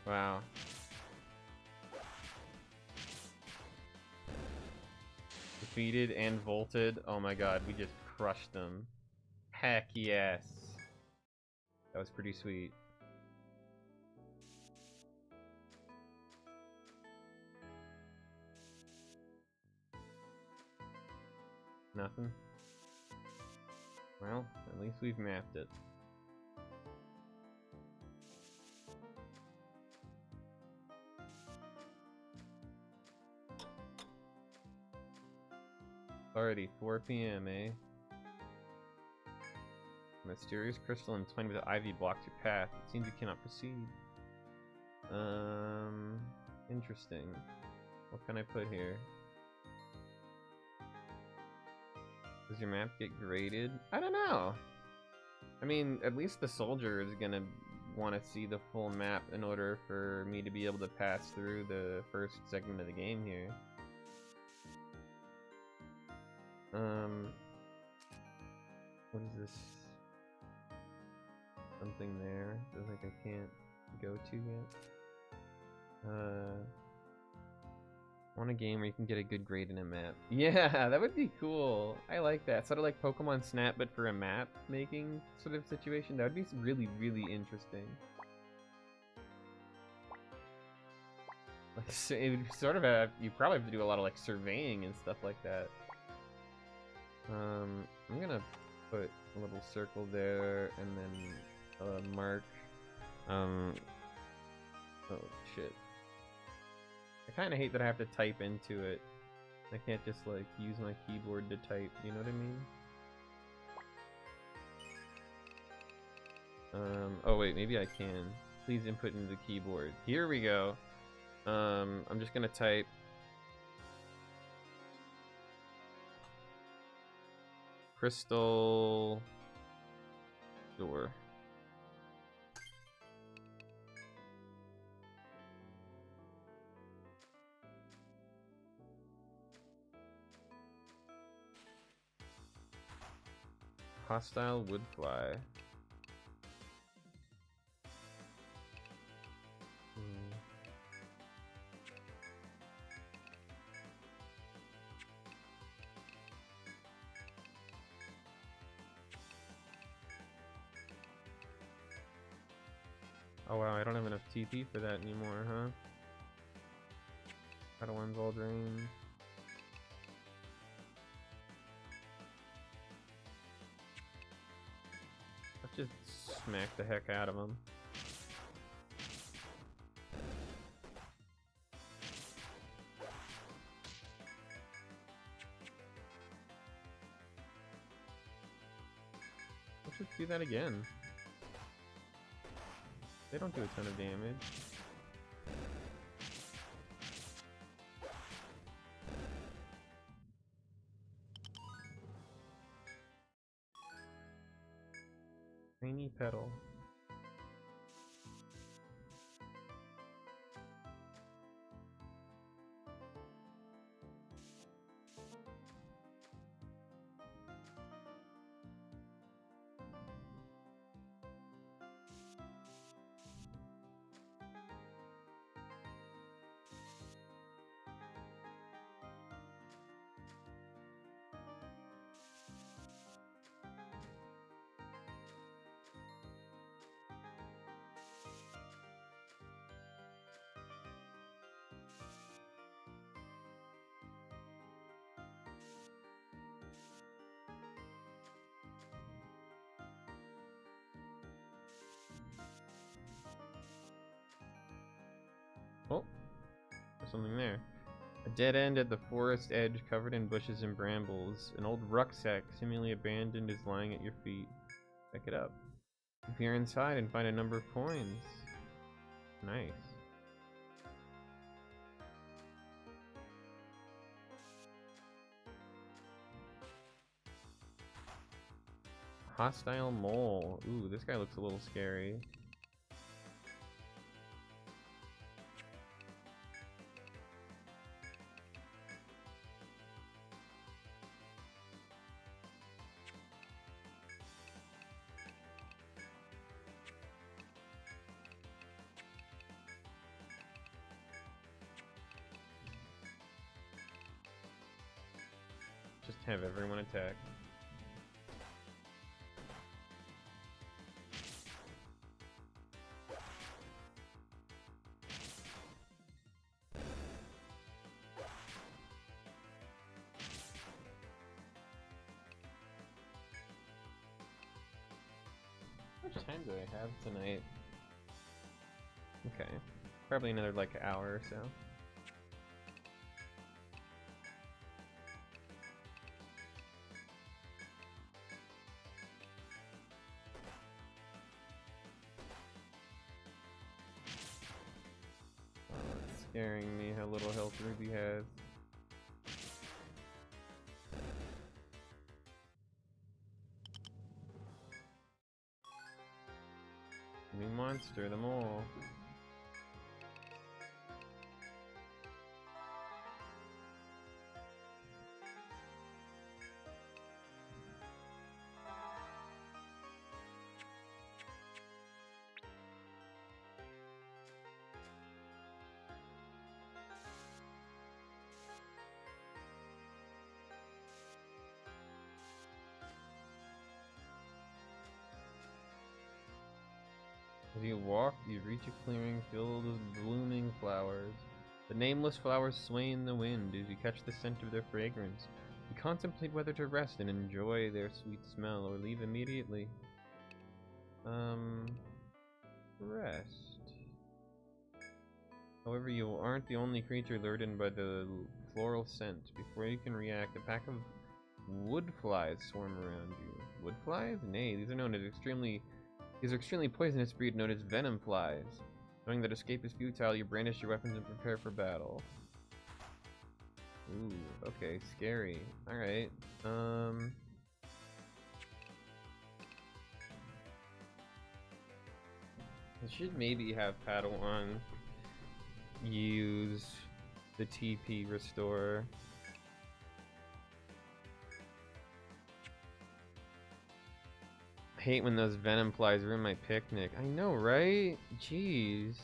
Wow. Defeated and vaulted. Oh my god, we just crushed them. Heck yes. That was pretty sweet. Nothing? Well, at least we've mapped it. Already 4 PM, eh? A mysterious crystal entwined with ivy blocks your path. It seems you cannot proceed. Interesting. What can I put here? Does your map get graded? I don't know. I mean, at least the soldier is gonna want to see the full map in order for me to be able to pass through the first segment of the game here. What is this? Something there. Feels like I can't go to yet. Want a game where you can get a good grade in a map. Yeah, that would be cool. I like that. Sort of like Pokemon Snap, but for a map making sort of situation. That would be really, really interesting. Like, so it would sort of have, you probably have to do a lot of like surveying and stuff like that. I'm gonna put a little circle there and then mark. Oh shit. I kind of hate that I have to type into it. I can't just like use my keyboard to type, you know what I mean? Oh wait, maybe I can. Please input into the keyboard. Here we go. I'm just gonna type crystal door. Hostile wood fly. Oh wow, I don't have enough TP for that anymore, huh? Battle one's all drained. Let's just smack the heck out of him. Let's just do that again. They don't do a ton of damage. Tiny petal. Oh, there's something there. A dead end at the forest edge covered in bushes and brambles. An old rucksack, seemingly abandoned, is lying at your feet. Pick it up. Peer inside and find a number of coins. Nice. Hostile mole. Ooh, this guy looks a little scary. Just have everyone attack. How much time do I have tonight? Okay. Probably another like hour or so. It's scaring me how little health Ruby has. monster, the mole. As you walk, you reach a clearing filled with blooming flowers. The nameless flowers sway in the wind as you catch the scent of their fragrance. You contemplate whether to rest and enjoy their sweet smell or leave immediately. Rest. However, you aren't the only creature lured in by the floral scent. Before you can react, a pack of wood flies swarm around you. Wood flies? Nay, these are extremely poisonous breed known as venom flies. Knowing that escape is futile, you brandish your weapons and prepare for battle. Ooh, okay, scary. Alright, I should maybe have Padawan use the TP restore. I hate when those venom flies ruin my picnic. I know, right? Jeez.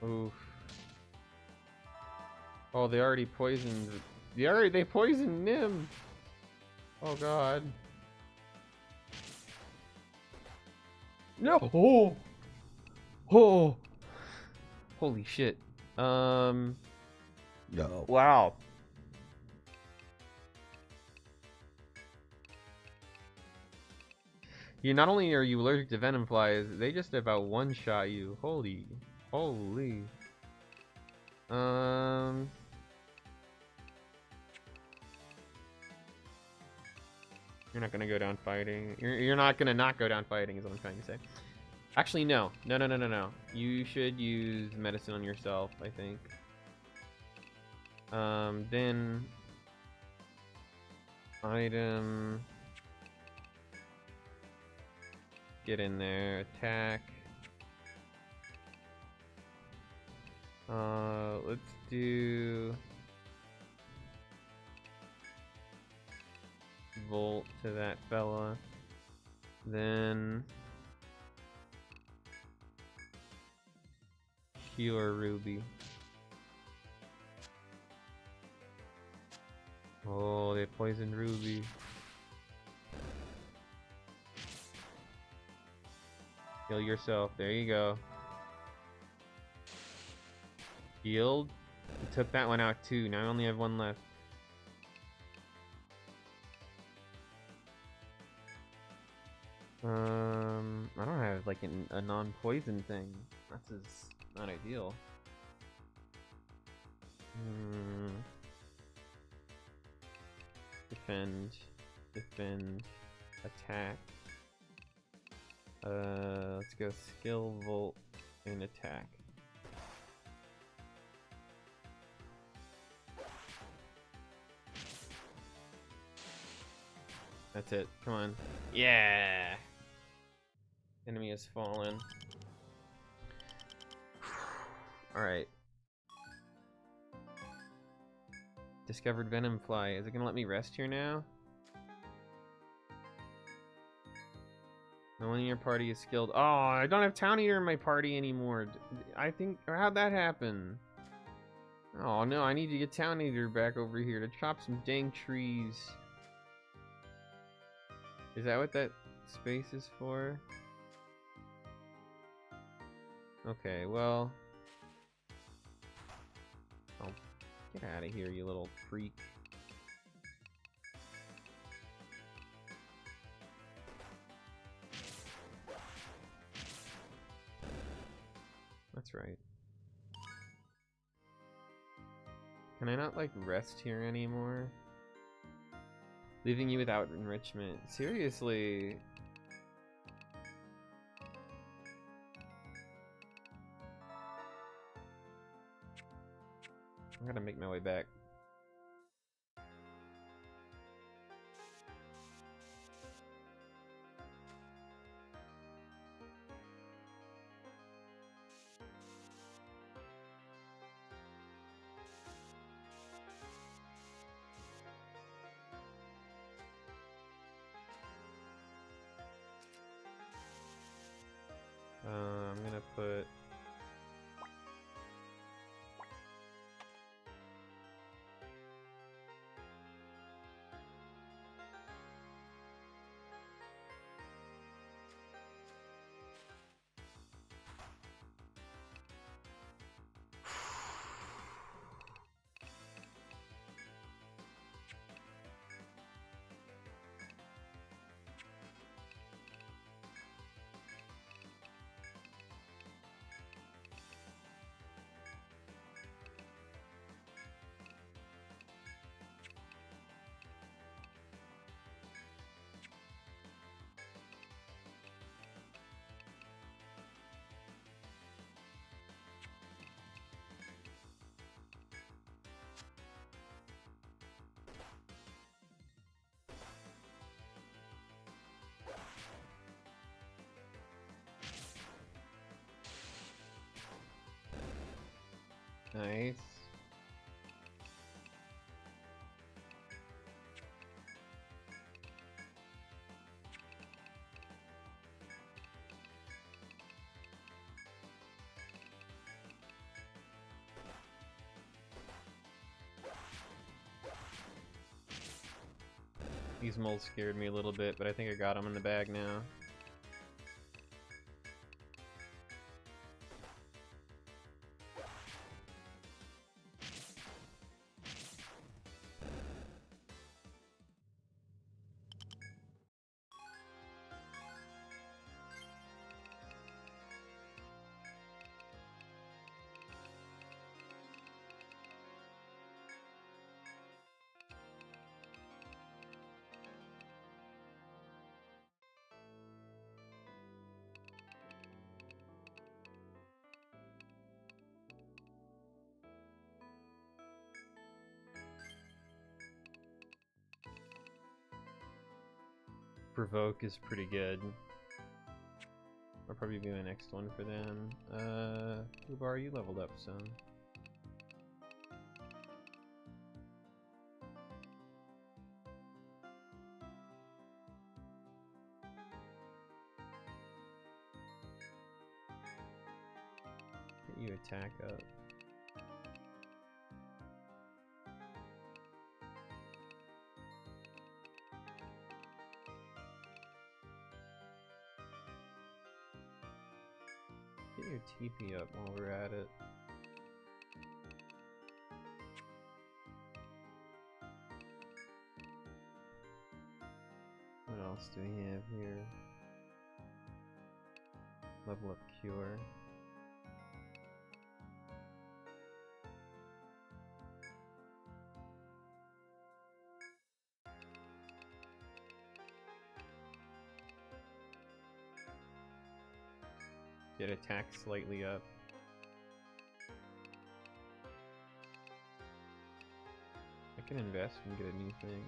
Oof. Oh, they already poisoned. They poisoned Nim. Oh god. No. Oh. Oh. Holy shit. No. Wow. You not only are you allergic to venom flies, they just about one-shot you. Holy. You're not gonna go down fighting. You're not gonna not go down fighting is what I'm trying to say. Actually, no. No. You should use medicine on yourself, I think. Then item. Get in there. Attack. Let's do Volt to that fella. Then Healer Ruby. Oh, they poisoned Ruby. Heal yourself. There you go. Healed. You took that one out too. Now I only have one left. I don't have like a non-poison thing. That's not ideal. Defend, attack. Let's go skill, Volt, and attack. That's it. Come on. Yeah! Enemy has fallen. Alright. Discovered venom fly. Is it gonna let me rest here now? No one in your party is skilled. Oh, I don't have Town Eater in my party anymore. I think... Or how'd that happen? Oh no, I need to get Town Eater back over here to chop some dang trees. Is that what that space is for? Okay, well... Oh, get out of here, you little freak. That's right. Can I not, like, rest here anymore? Leaving you without enrichment. Seriously? I'm gonna make my way back. I'm gonna put... Nice. These moles scared me a little bit, but I think I got them in the bag now. Provoke is pretty good. I'll probably be my next one for them. Ubar, you leveled up some. Get you attack up. Get your TP up while we're at it. What else do we have here? Level up Cure. Get attack slightly up. I can invest and get a new thing.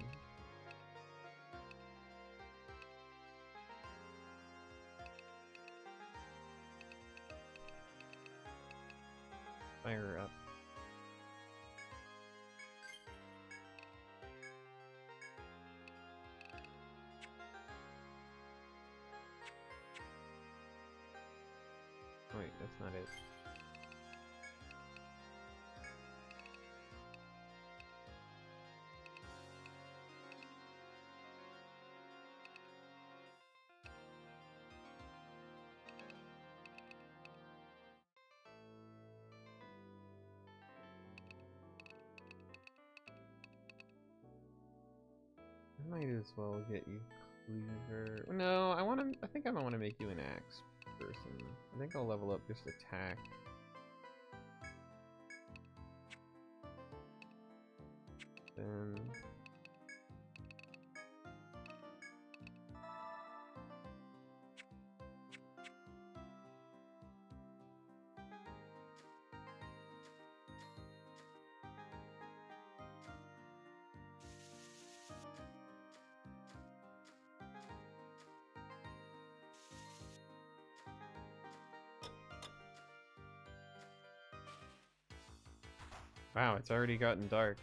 Fire up. Wait, that's not it. I might as well get you Cleaver. No, I think I want to make you an axe person. I think I'll level up just attack. something. Wow, it's already gotten dark.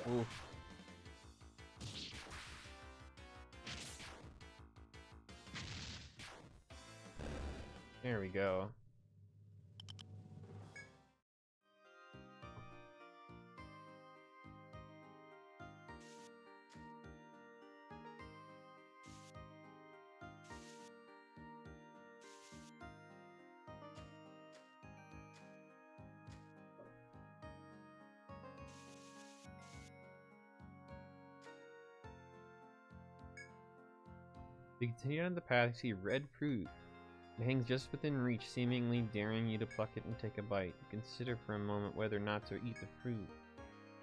Oof. There we go. You continue on the path, you see red fruit. It hangs just within reach, seemingly daring you to pluck it and take a bite. You consider for a moment whether or not to eat the fruit.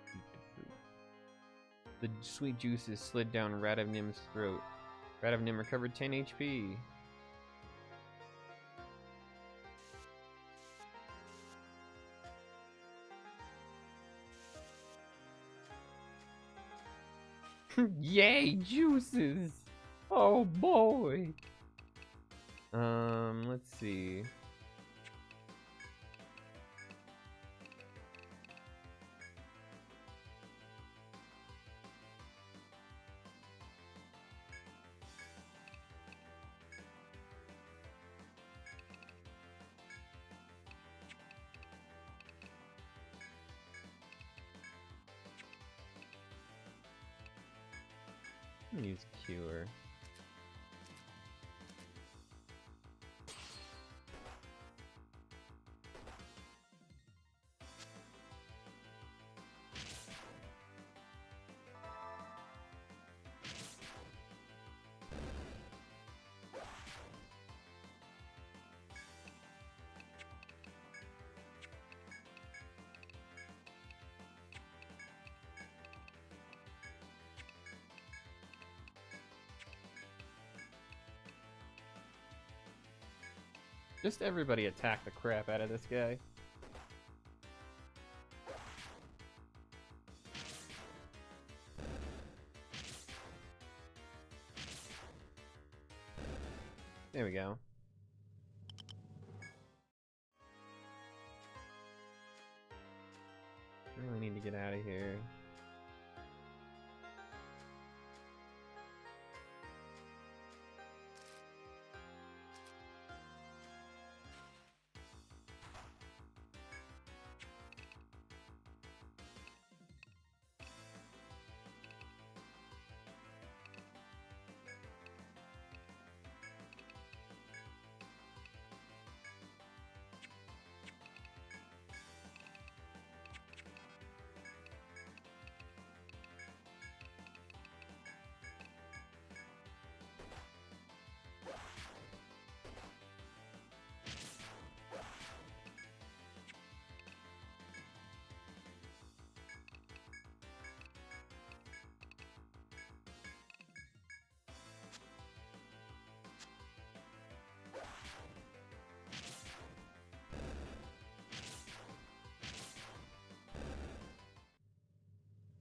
Eat the fruit. The sweet juices slid down Radavnim's throat. Radavnim recovered 10 HP. Yay, juices! Oh boy! Let's see. I'm gonna use Cure. Just everybody attack the crap out of this guy. There we go. I really need to get out of here.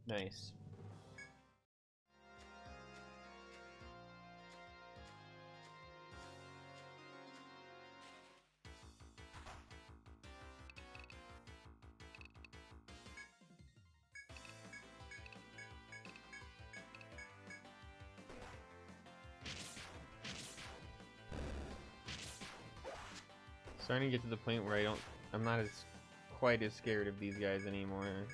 Nice. Starting to get to the point where I'm not quite as scared of these guys anymore.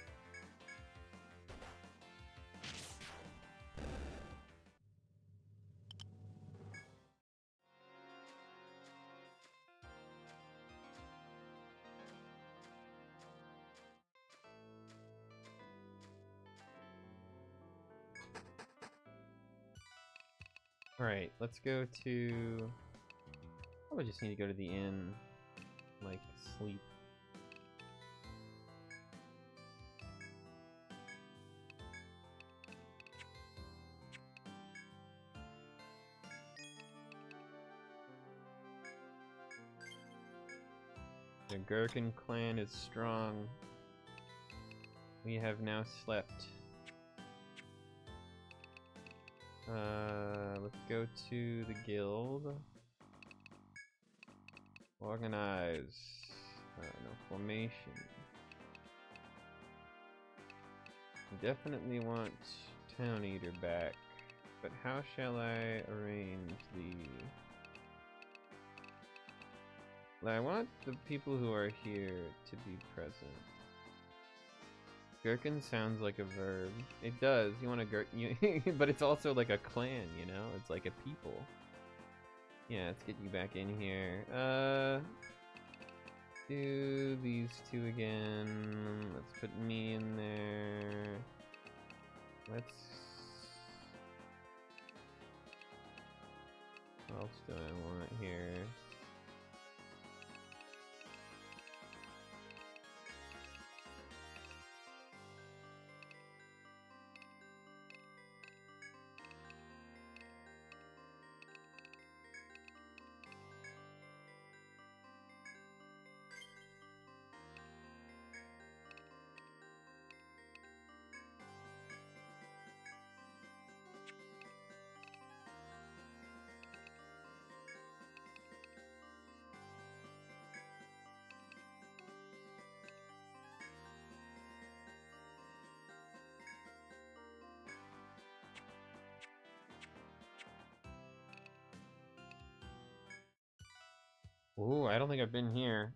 Alright, let's go to... Probably just need to go to the inn. Like, sleep. The Gherkin clan is strong. We have now slept. Let's go to the guild. Organize. No formation. Definitely want Town Eater back. But how shall I arrange the... I want the people who are here to be present. Gherkin sounds like a verb. It does. You want a gherkin, but it's also like a clan, you know? It's like a people. Yeah, let's get you back in here. Do these two again. Let's put me in there. Let's... What else do I want here? Ooh, I don't think I've been here.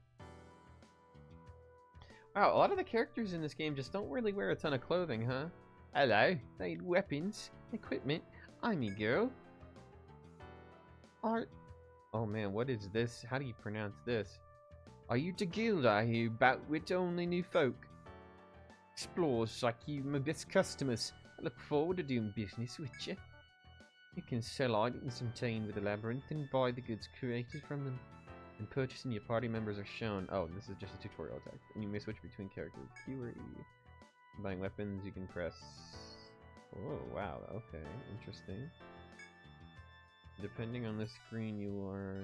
Wow, a lot of the characters in this game just don't really wear a ton of clothing, huh? Hello, need weapons, equipment. I'm your girl. Oh man, what is this? How do you pronounce this? Are you the guild I hear about with only new folk? Explorers like you, my best customers. I look forward to doing business with you. You can sell items obtained with the labyrinth and buy the goods created from them. And purchasing your party members are shown. Oh, this is just a tutorial text. And you may switch between characters. Q or E. Buying weapons, you can press... Oh, wow. Okay, interesting. Depending on the screen you are...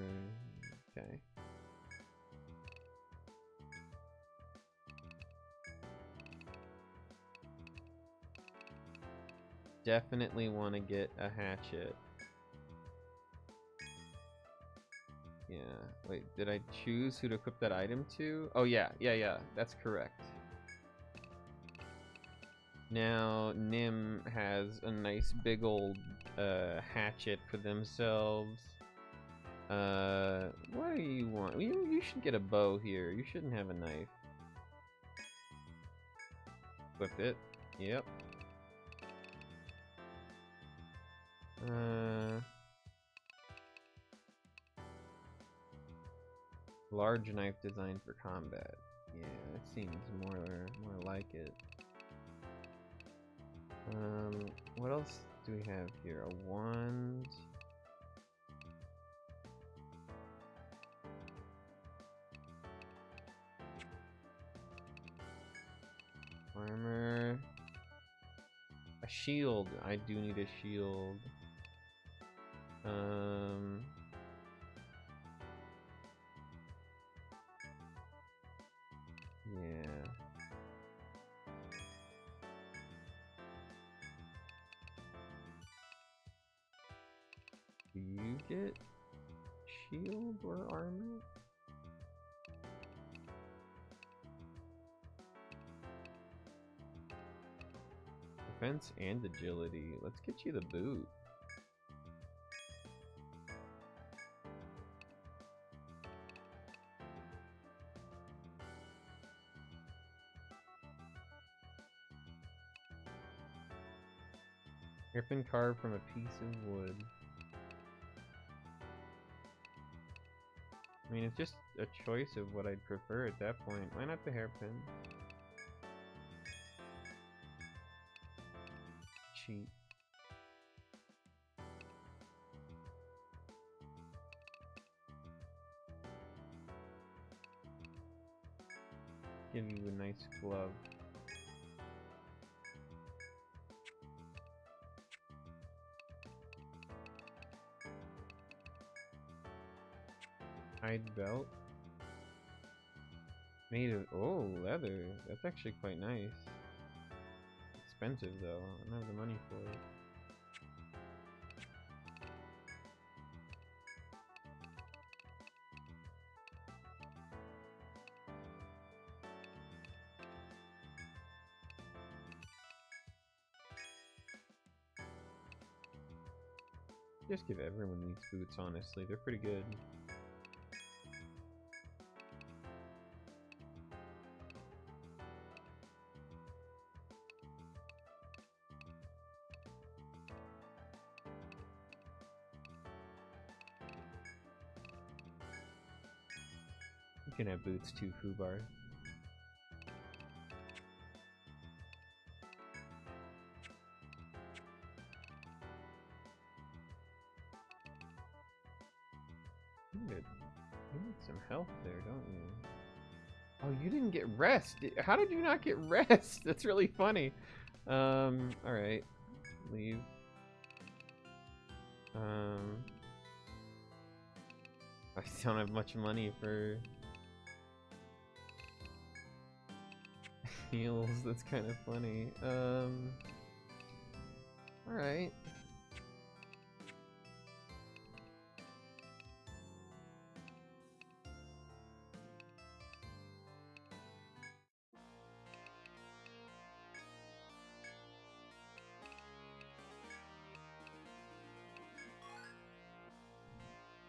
Okay. Definitely want to get a hatchet. Yeah. Wait, did I choose who to equip that item to? Oh yeah, that's correct. Now Nim has a nice big old hatchet for themselves. What do you want? You should get a bow here. You shouldn't have a knife. Equip it. Yep. Large knife designed for combat. Yeah, that seems more like it. What else do we have here? A wand. Armor. A shield. I do need a shield. Yeah. Do you get shield or armor? Defense and agility. Let's get you the boot. Griffin carved from a piece of wood. I mean, it's just a choice of what I'd prefer at that point. Why not the hairpin? Cheap. give you a nice glove. Hide belt. Made of, oh, leather. That's actually quite nice. Expensive though. I don't have the money for it. Just give everyone these boots, honestly. They're pretty good. You can have boots too, Fubar. You need some health there, don't you? Oh, you didn't get rest. How did you not get rest? That's really funny. Alright. Leave. I don't have much money for heals. That's kind of funny. Alright.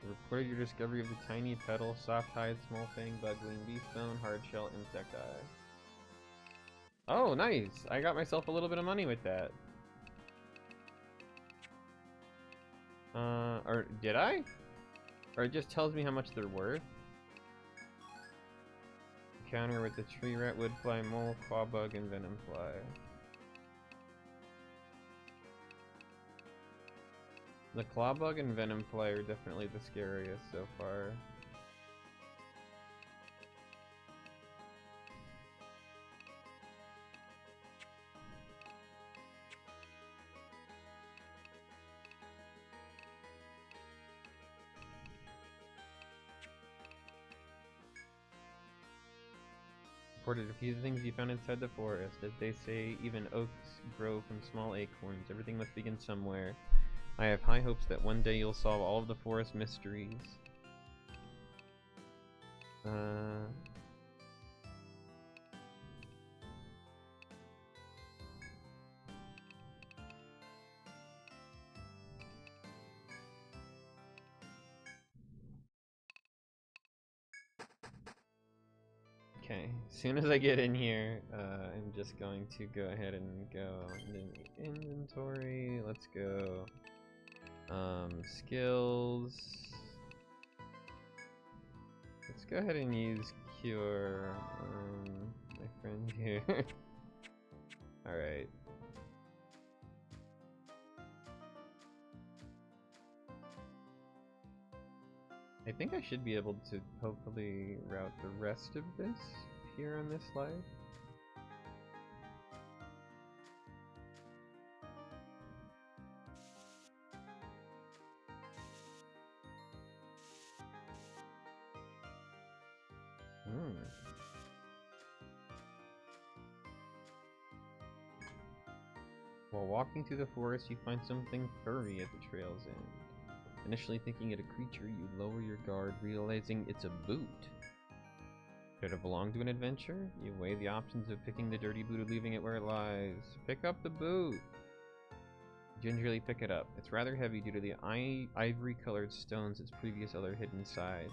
Reported your discovery of the tiny petal, soft hide, small fang, bug-wing, beast bone, hard shell, insect eye. Oh, nice! I got myself a little bit of money with that. Or did I? Or it just tells me how much they're worth. Encounter with the tree rat, wood fly, mole, claw bug, and venom fly. The claw bug and venom fly are definitely the scariest so far. Reported a few things you found inside the forest. As they say, even oaks grow from small acorns. Everything must begin somewhere. I have high hopes that one day you'll solve all of the forest mysteries. Okay, as soon as I get in here, I'm just going to go ahead and go in the inventory. Let's go. Skills. Let's go ahead and use cure on my friend here. Alright. I think I should be able to hopefully route the rest of this here on this slide. While walking through the forest, you find something furry at the trail's end. Initially thinking it a creature, you lower your guard, realizing it's a boot. Could it belong to an adventure? You weigh the options of picking the dirty boot or leaving it where it lies. Pick up the boot! Gingerly pick it up. It's rather heavy due to the ivory-colored stones its previous owner hid inside.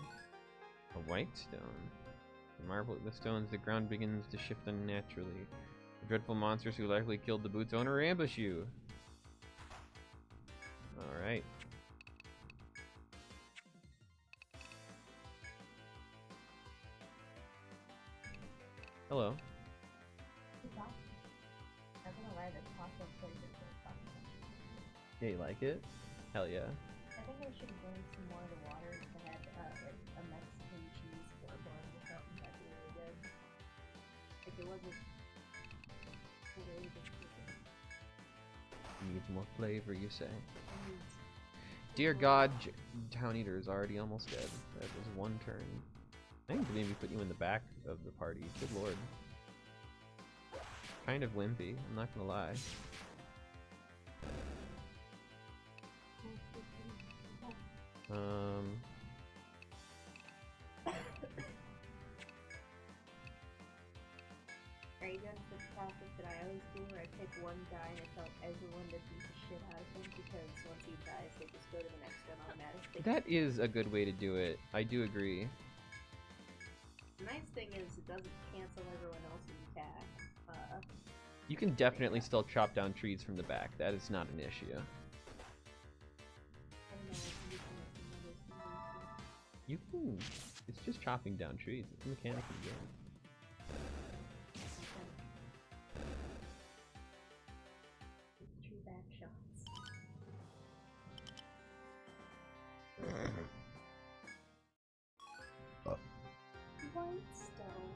A white stone. You marvel at the stones, the ground begins to shift unnaturally. The dreadful monsters who likely killed the boot's owner ambush you. Alright. Hello. I'm gonna lie, the taco place is so fucking. Yeah, you like it? Hell yeah. I think I should bring some more of the water to have like a Mexican cheese or bun or something. That'd be really good. it wasn't flavor. Needs more flavor, you say? It needs Dear God, Town Eater is already almost dead. That was one turn. I think maybe put you in the back of the party. Good lord. Kind of wimpy, I'm not gonna lie. Are you done with the tactic that I always do where I pick one guy and I tell everyone to beat the shit out of him because once he dies they just go to the next one automatically? That is a good way to do it. I do agree. The nice thing is it doesn't cancel everyone else's attack. You can definitely still chop down trees from the back. That is not an issue. You can... It's just chopping down trees. It's a mechanic of the game. True back shots. White stone.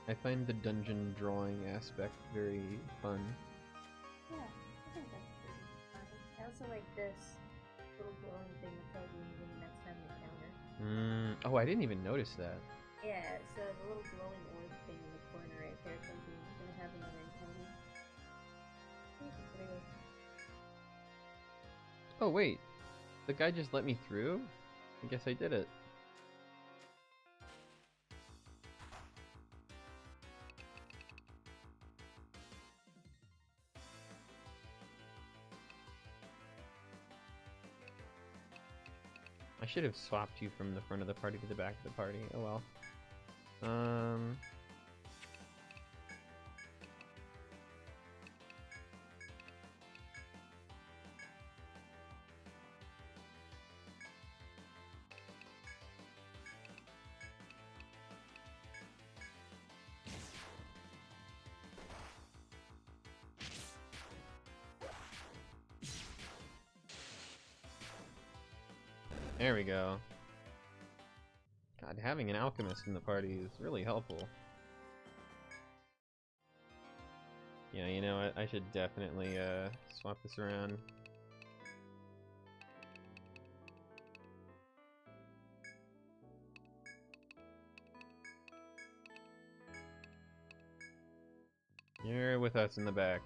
I find the dungeon drawing aspect very fun. Yeah, I think that's pretty fun. I also like this little glowing thing that tells you when the next time you encounter. Oh, I didn't even notice that. Yeah, so the little glowing orb thing in the corner right there tells you you're gonna have another encounter. Oh, wait. The guy just let me through? I guess I did it. I should have swapped you from the front of the party to the back of the party. Oh well. There we go. God, having an alchemist in the party is really helpful. Yeah, you know what? I should definitely swap this around. You're with us in the back.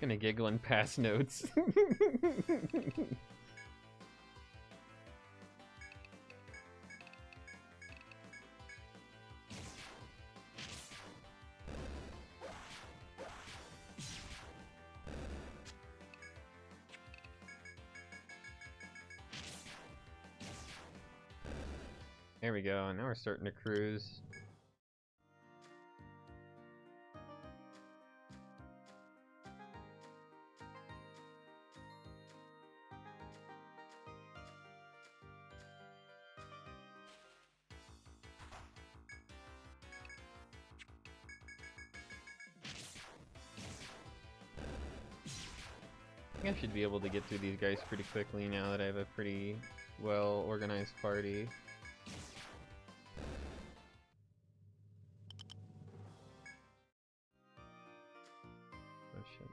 Gonna giggle and pass notes. There we go, now we're starting to cruise. I think I should be able to get through these guys pretty quickly now that I have a pretty well organized party. Oh shit.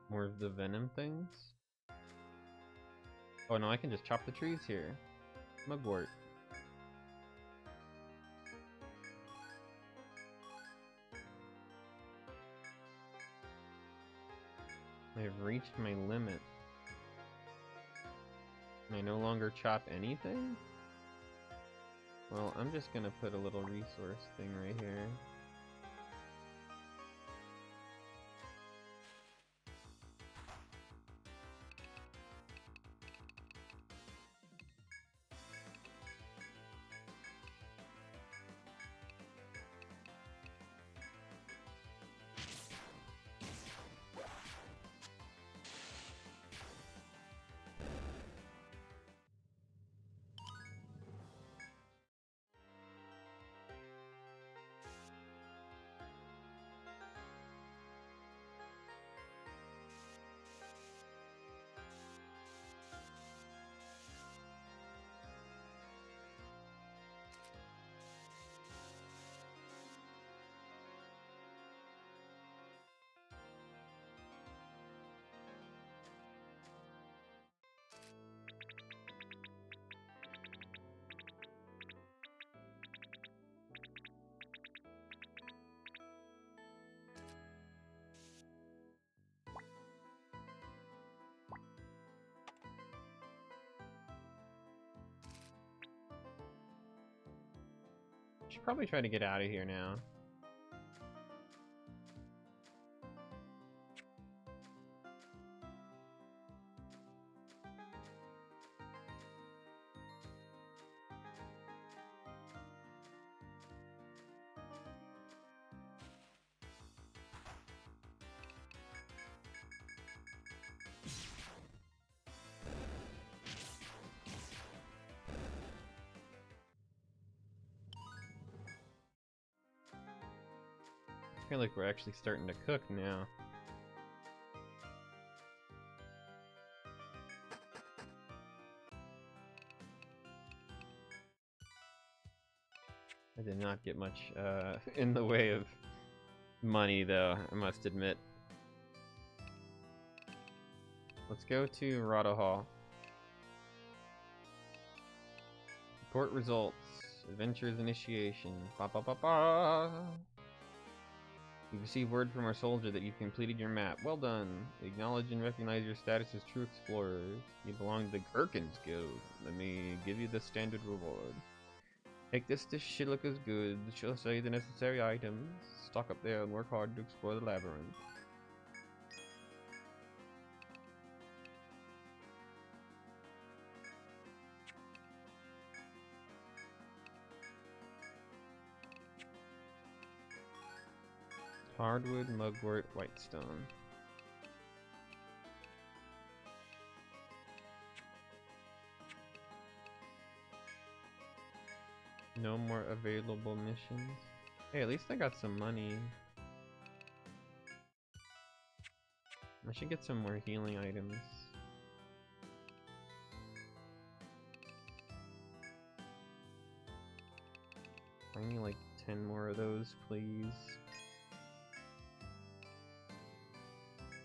More of the venom things? Oh no, I can just chop the trees here. Mugwort. I've reached my limit. Can I no longer chop anything? Well, I'm just gonna put a little resource thing right here. Should probably try to get out of here now. I feel like we're actually starting to cook now. I did not get much in the way of money, though, I must admit. Let's go to Rada Hall. Report results. Adventures initiation. Ba ba ba ba. You receive word from our soldier that you've completed your map. Well done. We acknowledge and recognize your status as true explorers. You belong to the Gherkins Guild. Let me give you the standard reward. Take this to Shilika's goods. She'll sell you the necessary items. Stock up there and work hard to explore the labyrinth. Hardwood, mugwort, whitestone. No more available missions. Hey, at least I got some money. I should get some more healing items. I need like 10 more of those, please.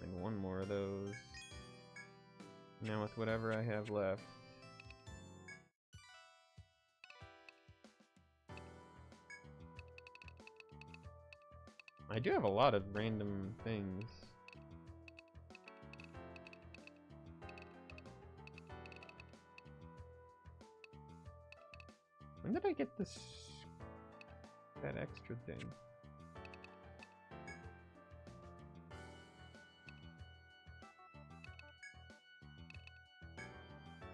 And one more of those. Now with whatever I have left. I do have a lot of random things. When did I get this? That extra thing?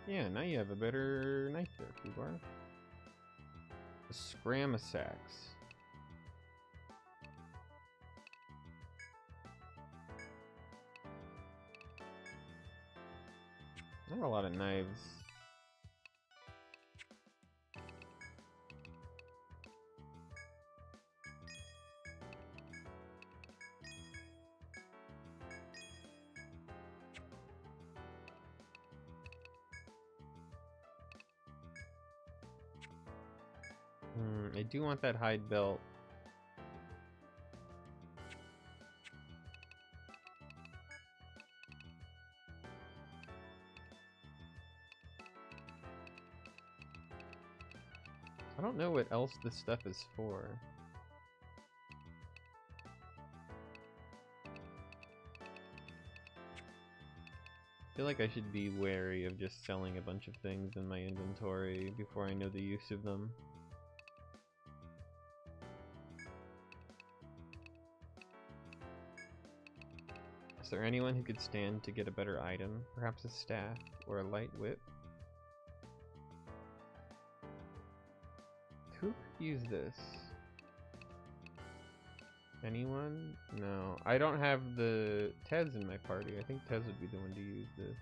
Yeah, now you have a better knife there, Fubar. The Scramasax. I have a lot of knives. I do want that hide belt. I don't know what else this stuff is for. I feel like I should be wary of just selling a bunch of things in my inventory before I know the use of them. Is there anyone who could stand to get a better item? Perhaps a staff or a light whip? Who could use this? Anyone? No. I don't have the Tez in my party. I think Tez would be the one to use this.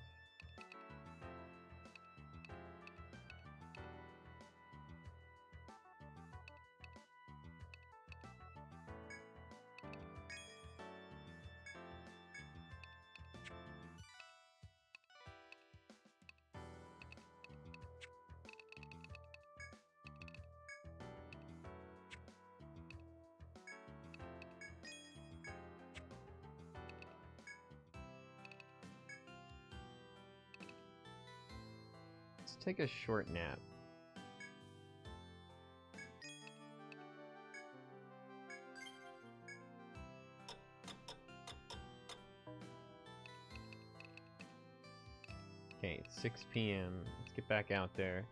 Let's take a short nap. Okay, it's 6 p.m. Let's get back out there.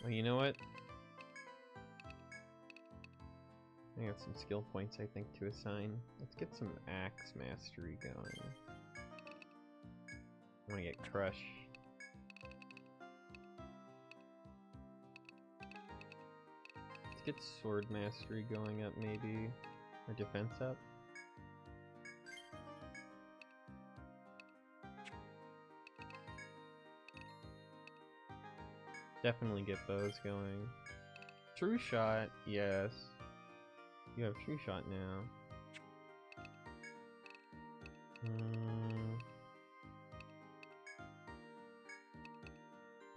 Well, you know what? I got some skill points, I think, to assign. Let's get some axe mastery going. I want to get crush. Let's get sword mastery going up, maybe, or defense up. Definitely get bows going. True shot, yes. You have true shot now.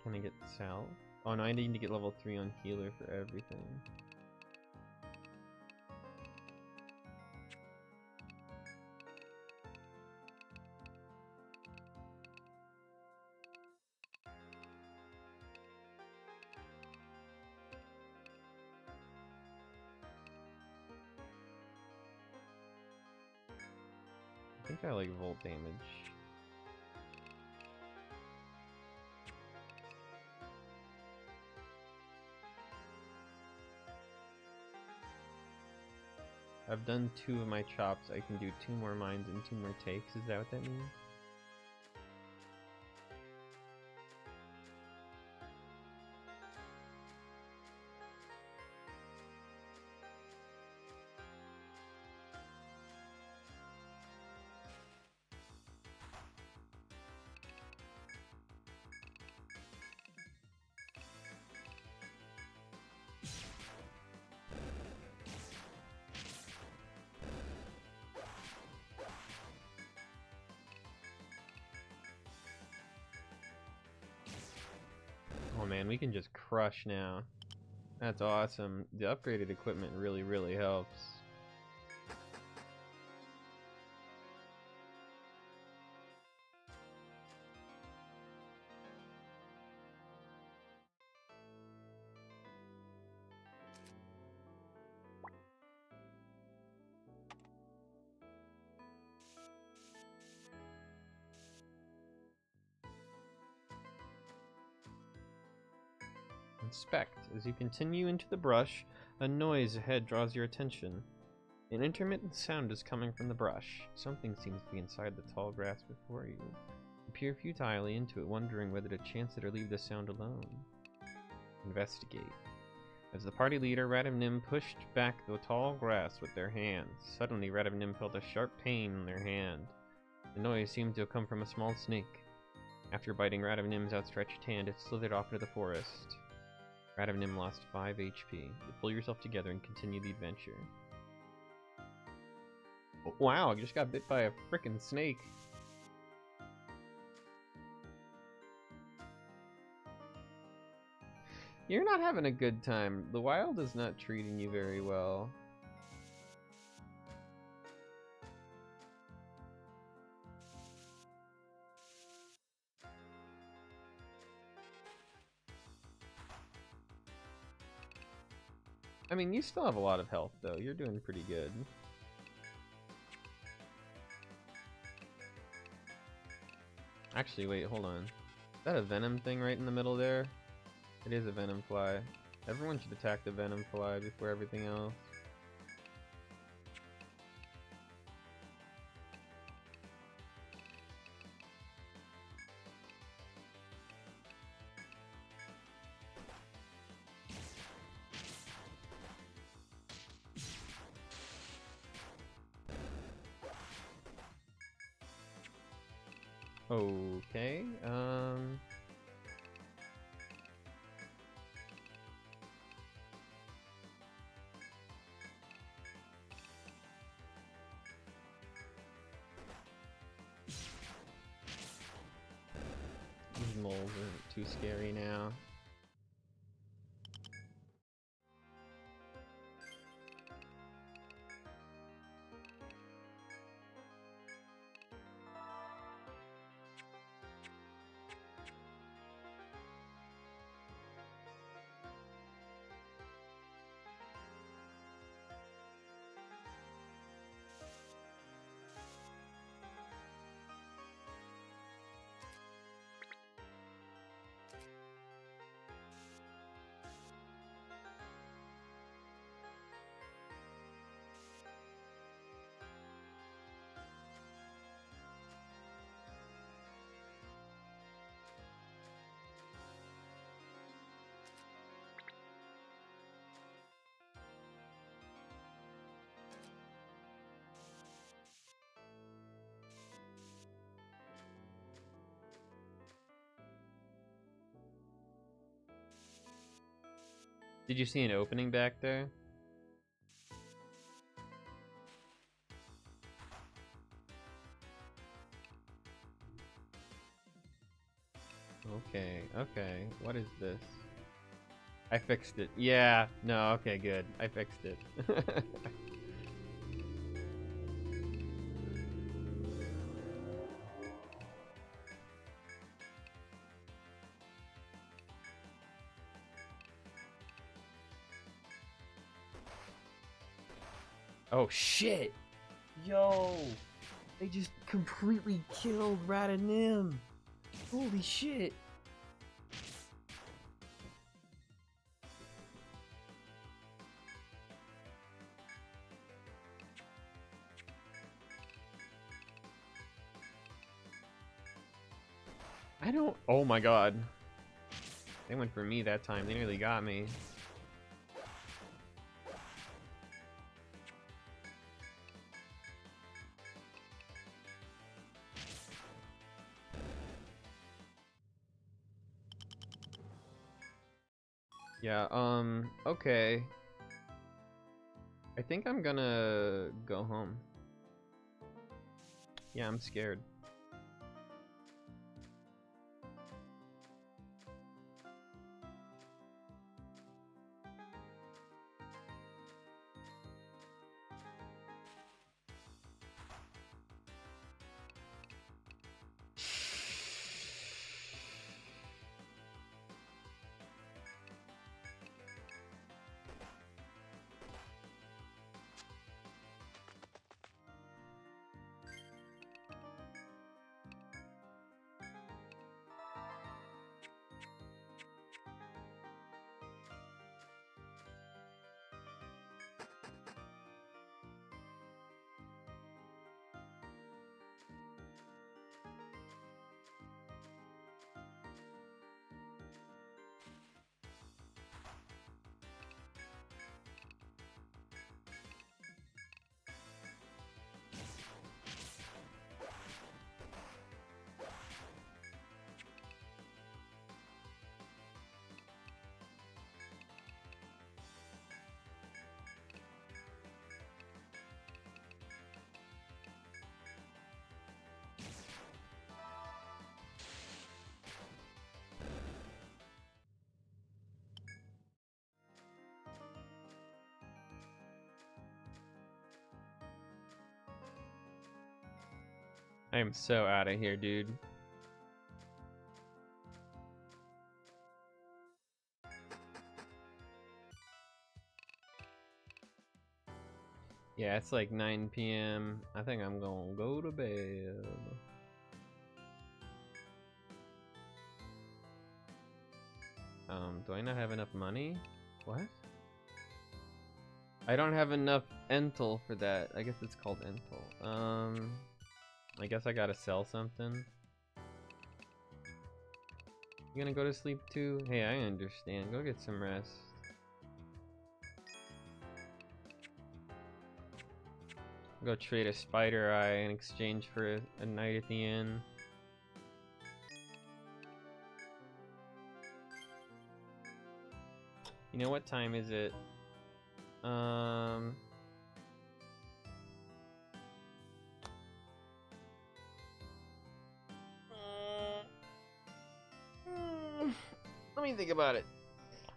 Can I get Sal? Oh no, I need to get level 3 on healer for everything. I think I like volt damage. I've done 2 of my chops. I can do 2 more mines and 2 more takes. Is that what that means? Oh man, we can just crush now. That's awesome. The upgraded equipment really, really helps. Inspect. As you continue into the brush, a noise ahead draws your attention. An intermittent sound is coming from the brush. Something seems to be inside the tall grass before you. You peer futilely into it, wondering whether to chance it or leave the sound alone. Investigate. As the party leader, Radamnim pushed back the tall grass with their hands. Suddenly, Radamnim felt a sharp pain in their hand. The noise seemed to have come from a small snake. After biting Radamnim's outstretched hand, it slithered off into the forest. Radamnim lost 5 HP. You pull yourself together and continue the adventure. Oh, wow, I just got bit by a frickin' snake. You're not having a good time. The wild is not treating you very well. I mean, you still have a lot of health, though. You're doing pretty good. Actually, wait, hold on. Is that a venom thing right in the middle there? It is a venom fly. Everyone should attack the venom fly before everything else. Okay, these moles aren't too scary now. Did you see an opening back there? Okay, okay. What is this? I fixed it. Yeah, no, okay, good. I fixed it. Oh shit! Yo! They just completely killed Radanim! Holy shit! I don't... Oh my god. They went for me that time. They nearly got me. Yeah, okay. I think I'm gonna go home. Yeah, I'm scared. I am so out of here, dude. Yeah, it's like 9 p.m. I think I'm gonna go to bed. Do I not have enough money? What? I don't have enough Entel for that. I guess it's called Entel. I guess I gotta sell something. You gonna go to sleep too? Hey, I understand. Go get some rest. Go trade a spider eye in exchange for a night at the inn. You know, what time is it? Let me think about it.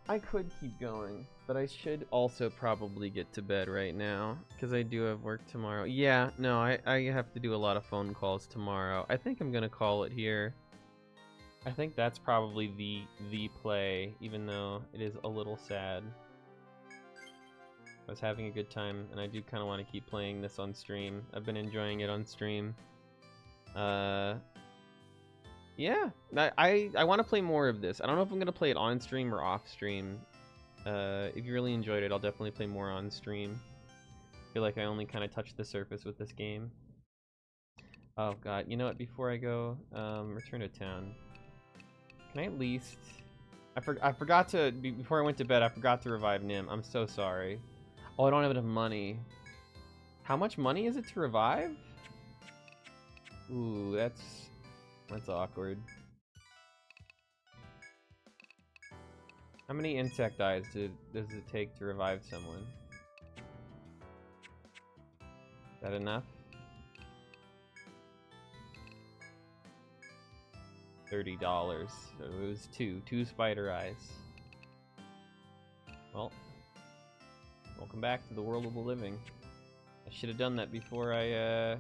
I could keep going, but I should also probably get to bed right now because I do have work tomorrow. Yeah, no, I have to do a lot of phone calls tomorrow. I think I'm gonna call it here. I think that's probably the play, even though it is a little sad. I was having a good time, and I do kind of want to keep playing this on stream. I've been enjoying it on stream. Yeah, I want to play more of this. I don't know if I'm going to play it on stream or off stream. If you really enjoyed it, I'll definitely play more on stream. I feel like I only kind of touched the surface with this game. Oh god, you know what, before I go, return to town. Can I at least... I forgot to, before I went to bed, I forgot to revive Nim. I'm so sorry. Oh, I don't have enough money. How much money is it to revive? Ooh, that's awkward. How many insect eyes does it take to revive someone? Is that enough? $30. So it was two spider eyes. Well, welcome back to the world of the living. I should have done that before I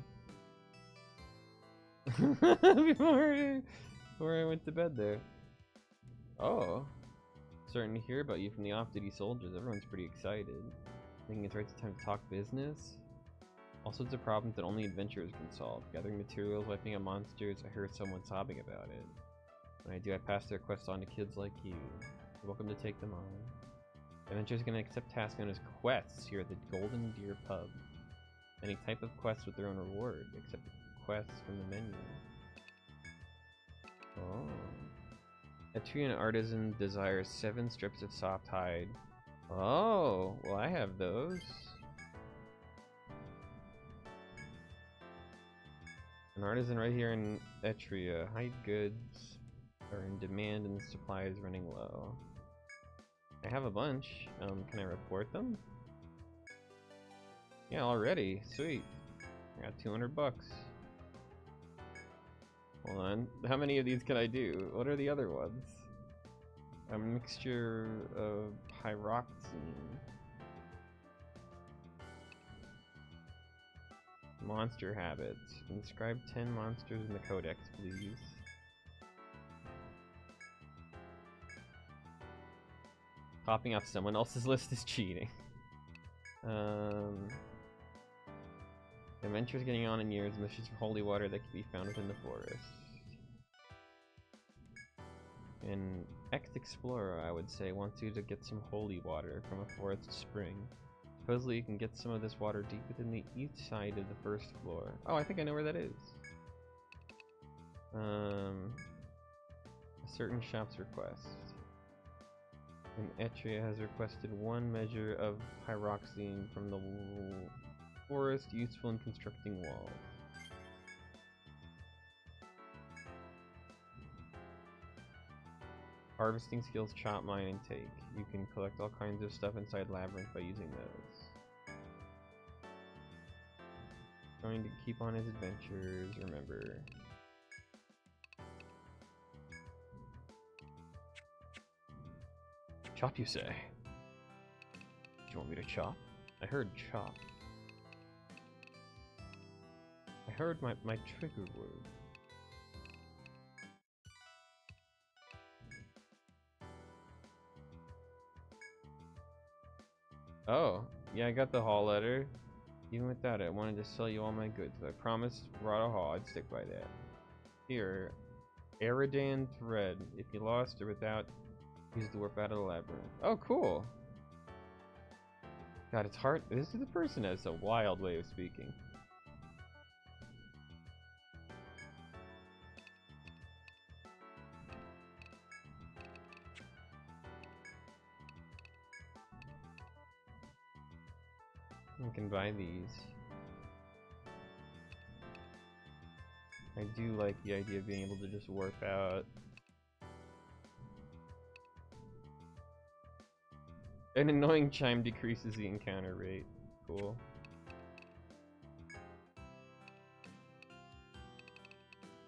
before I went to bed there. Oh, starting to hear about you from the off-duty soldiers. Everyone's pretty excited. Thinking it's right time to talk business. All sorts of problems that only adventurers can solve. Gathering materials, wiping out monsters. I heard someone sobbing about it. When I do, I pass their quests on to kids like you. You're welcome to take them on. Adventurers can accept tasks known as quests here at the Golden Deer Pub. Any type of quest with their own reward, except quests from the menu. Oh. Etrian artisan desires 7 strips of soft hide. Oh, well I have those. An artisan right here in Etria. Hide goods are in demand and the supply is running low. I have a bunch. Can I report them? Yeah, already. Sweet. I got 200 bucks. Hold on. How many of these can I do? What are the other ones? A mixture of pyroxene. Monster habits. Inscribe 10 monsters in the codex, please. Popping off someone else's list is cheating. Adventures getting on in years, missions for holy water that can be found within the forest. An ex-explorer, I would say, wants you to get some holy water from a forest spring. Supposedly you can get some of this water deep within the east side of the first floor. Oh, I think I know where that is. A certain shop's request. And Etria has requested 1 measure of pyroxene from the forest, useful in constructing walls. Harvesting skills, chop, mine, and take. You can collect all kinds of stuff inside Labyrinth by using those. Going to keep on his adventures, remember. Chop, you say? Do you want me to chop? I heard chop. I heard my trigger word. Oh, yeah, I got the hall letter. Even without it, I wanted to sell you all my goods. I promised Rada Hall I'd stick by that. Here, Eridan thread. If you lost or without, use the warp out of the labyrinth. Oh, cool. God, it's hard. This is the person has a wild way of speaking. I can buy these. I do like the idea of being able to just warp out. An annoying chime decreases the encounter rate. Cool.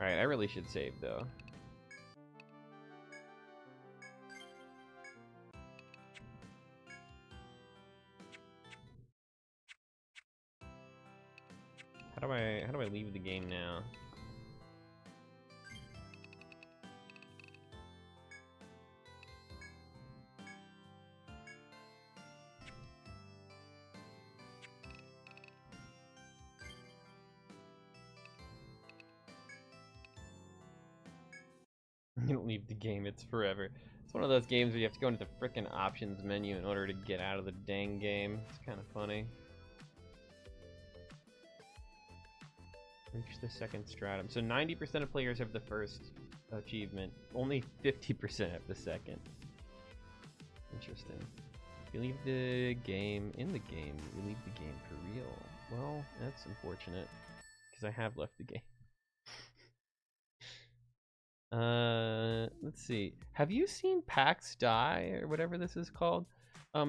Alright, I really should save though. How do I leave the game now? You don't leave the game, it's forever. It's one of those games where you have to go into the frickin' options menu in order to get out of the dang game. It's kind of funny. Reach the second stratum. So 90% of players have the first achievement. Only 50% have the second. Interesting. If you leave the game in the game, you leave the game for real. Well, that's unfortunate. Because I have left the game. Let's see. Have you seen PAX Die or whatever this is called?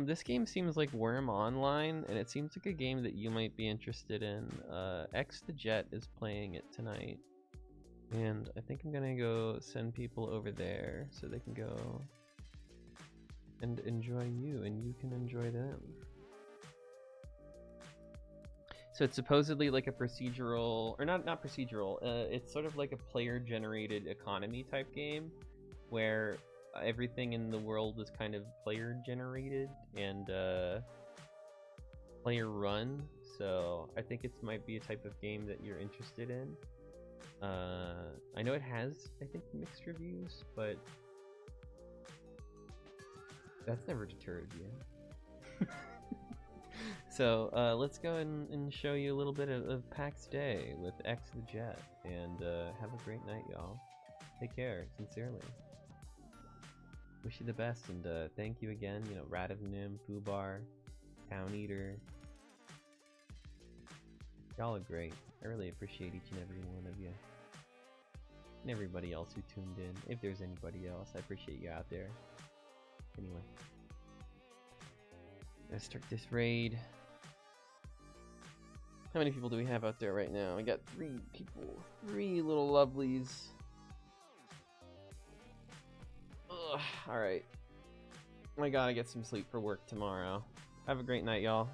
This game seems like Worm Online, and it seems like a game that you might be interested in. X the Jet is playing it tonight, and I think I'm gonna go send people over there so they can go and enjoy you, and you can enjoy them. So it's supposedly like a procedural, or not procedural, it's sort of like a player-generated economy type game, where everything in the world is kind of player-generated and player-run, so I think it might be a type of game that you're interested in. I know it has, I think, mixed reviews, but that's never deterred you. So let's go and show you a little bit of PAX Day with X the Jet, and have a great night, y'all. Take care, sincerely. Wish you the best, and thank you again, you know, Radivnim, Foobar, Town Eater. Y'all are great. I really appreciate each and every one of you. And everybody else who tuned in. If there's anybody else, I appreciate you out there. Anyway. Let's start this raid. How many people do we have out there right now? We got 3 people. 3 little lovelies. Ugh, alright. I gotta get some sleep for work tomorrow. Have a great night, y'all.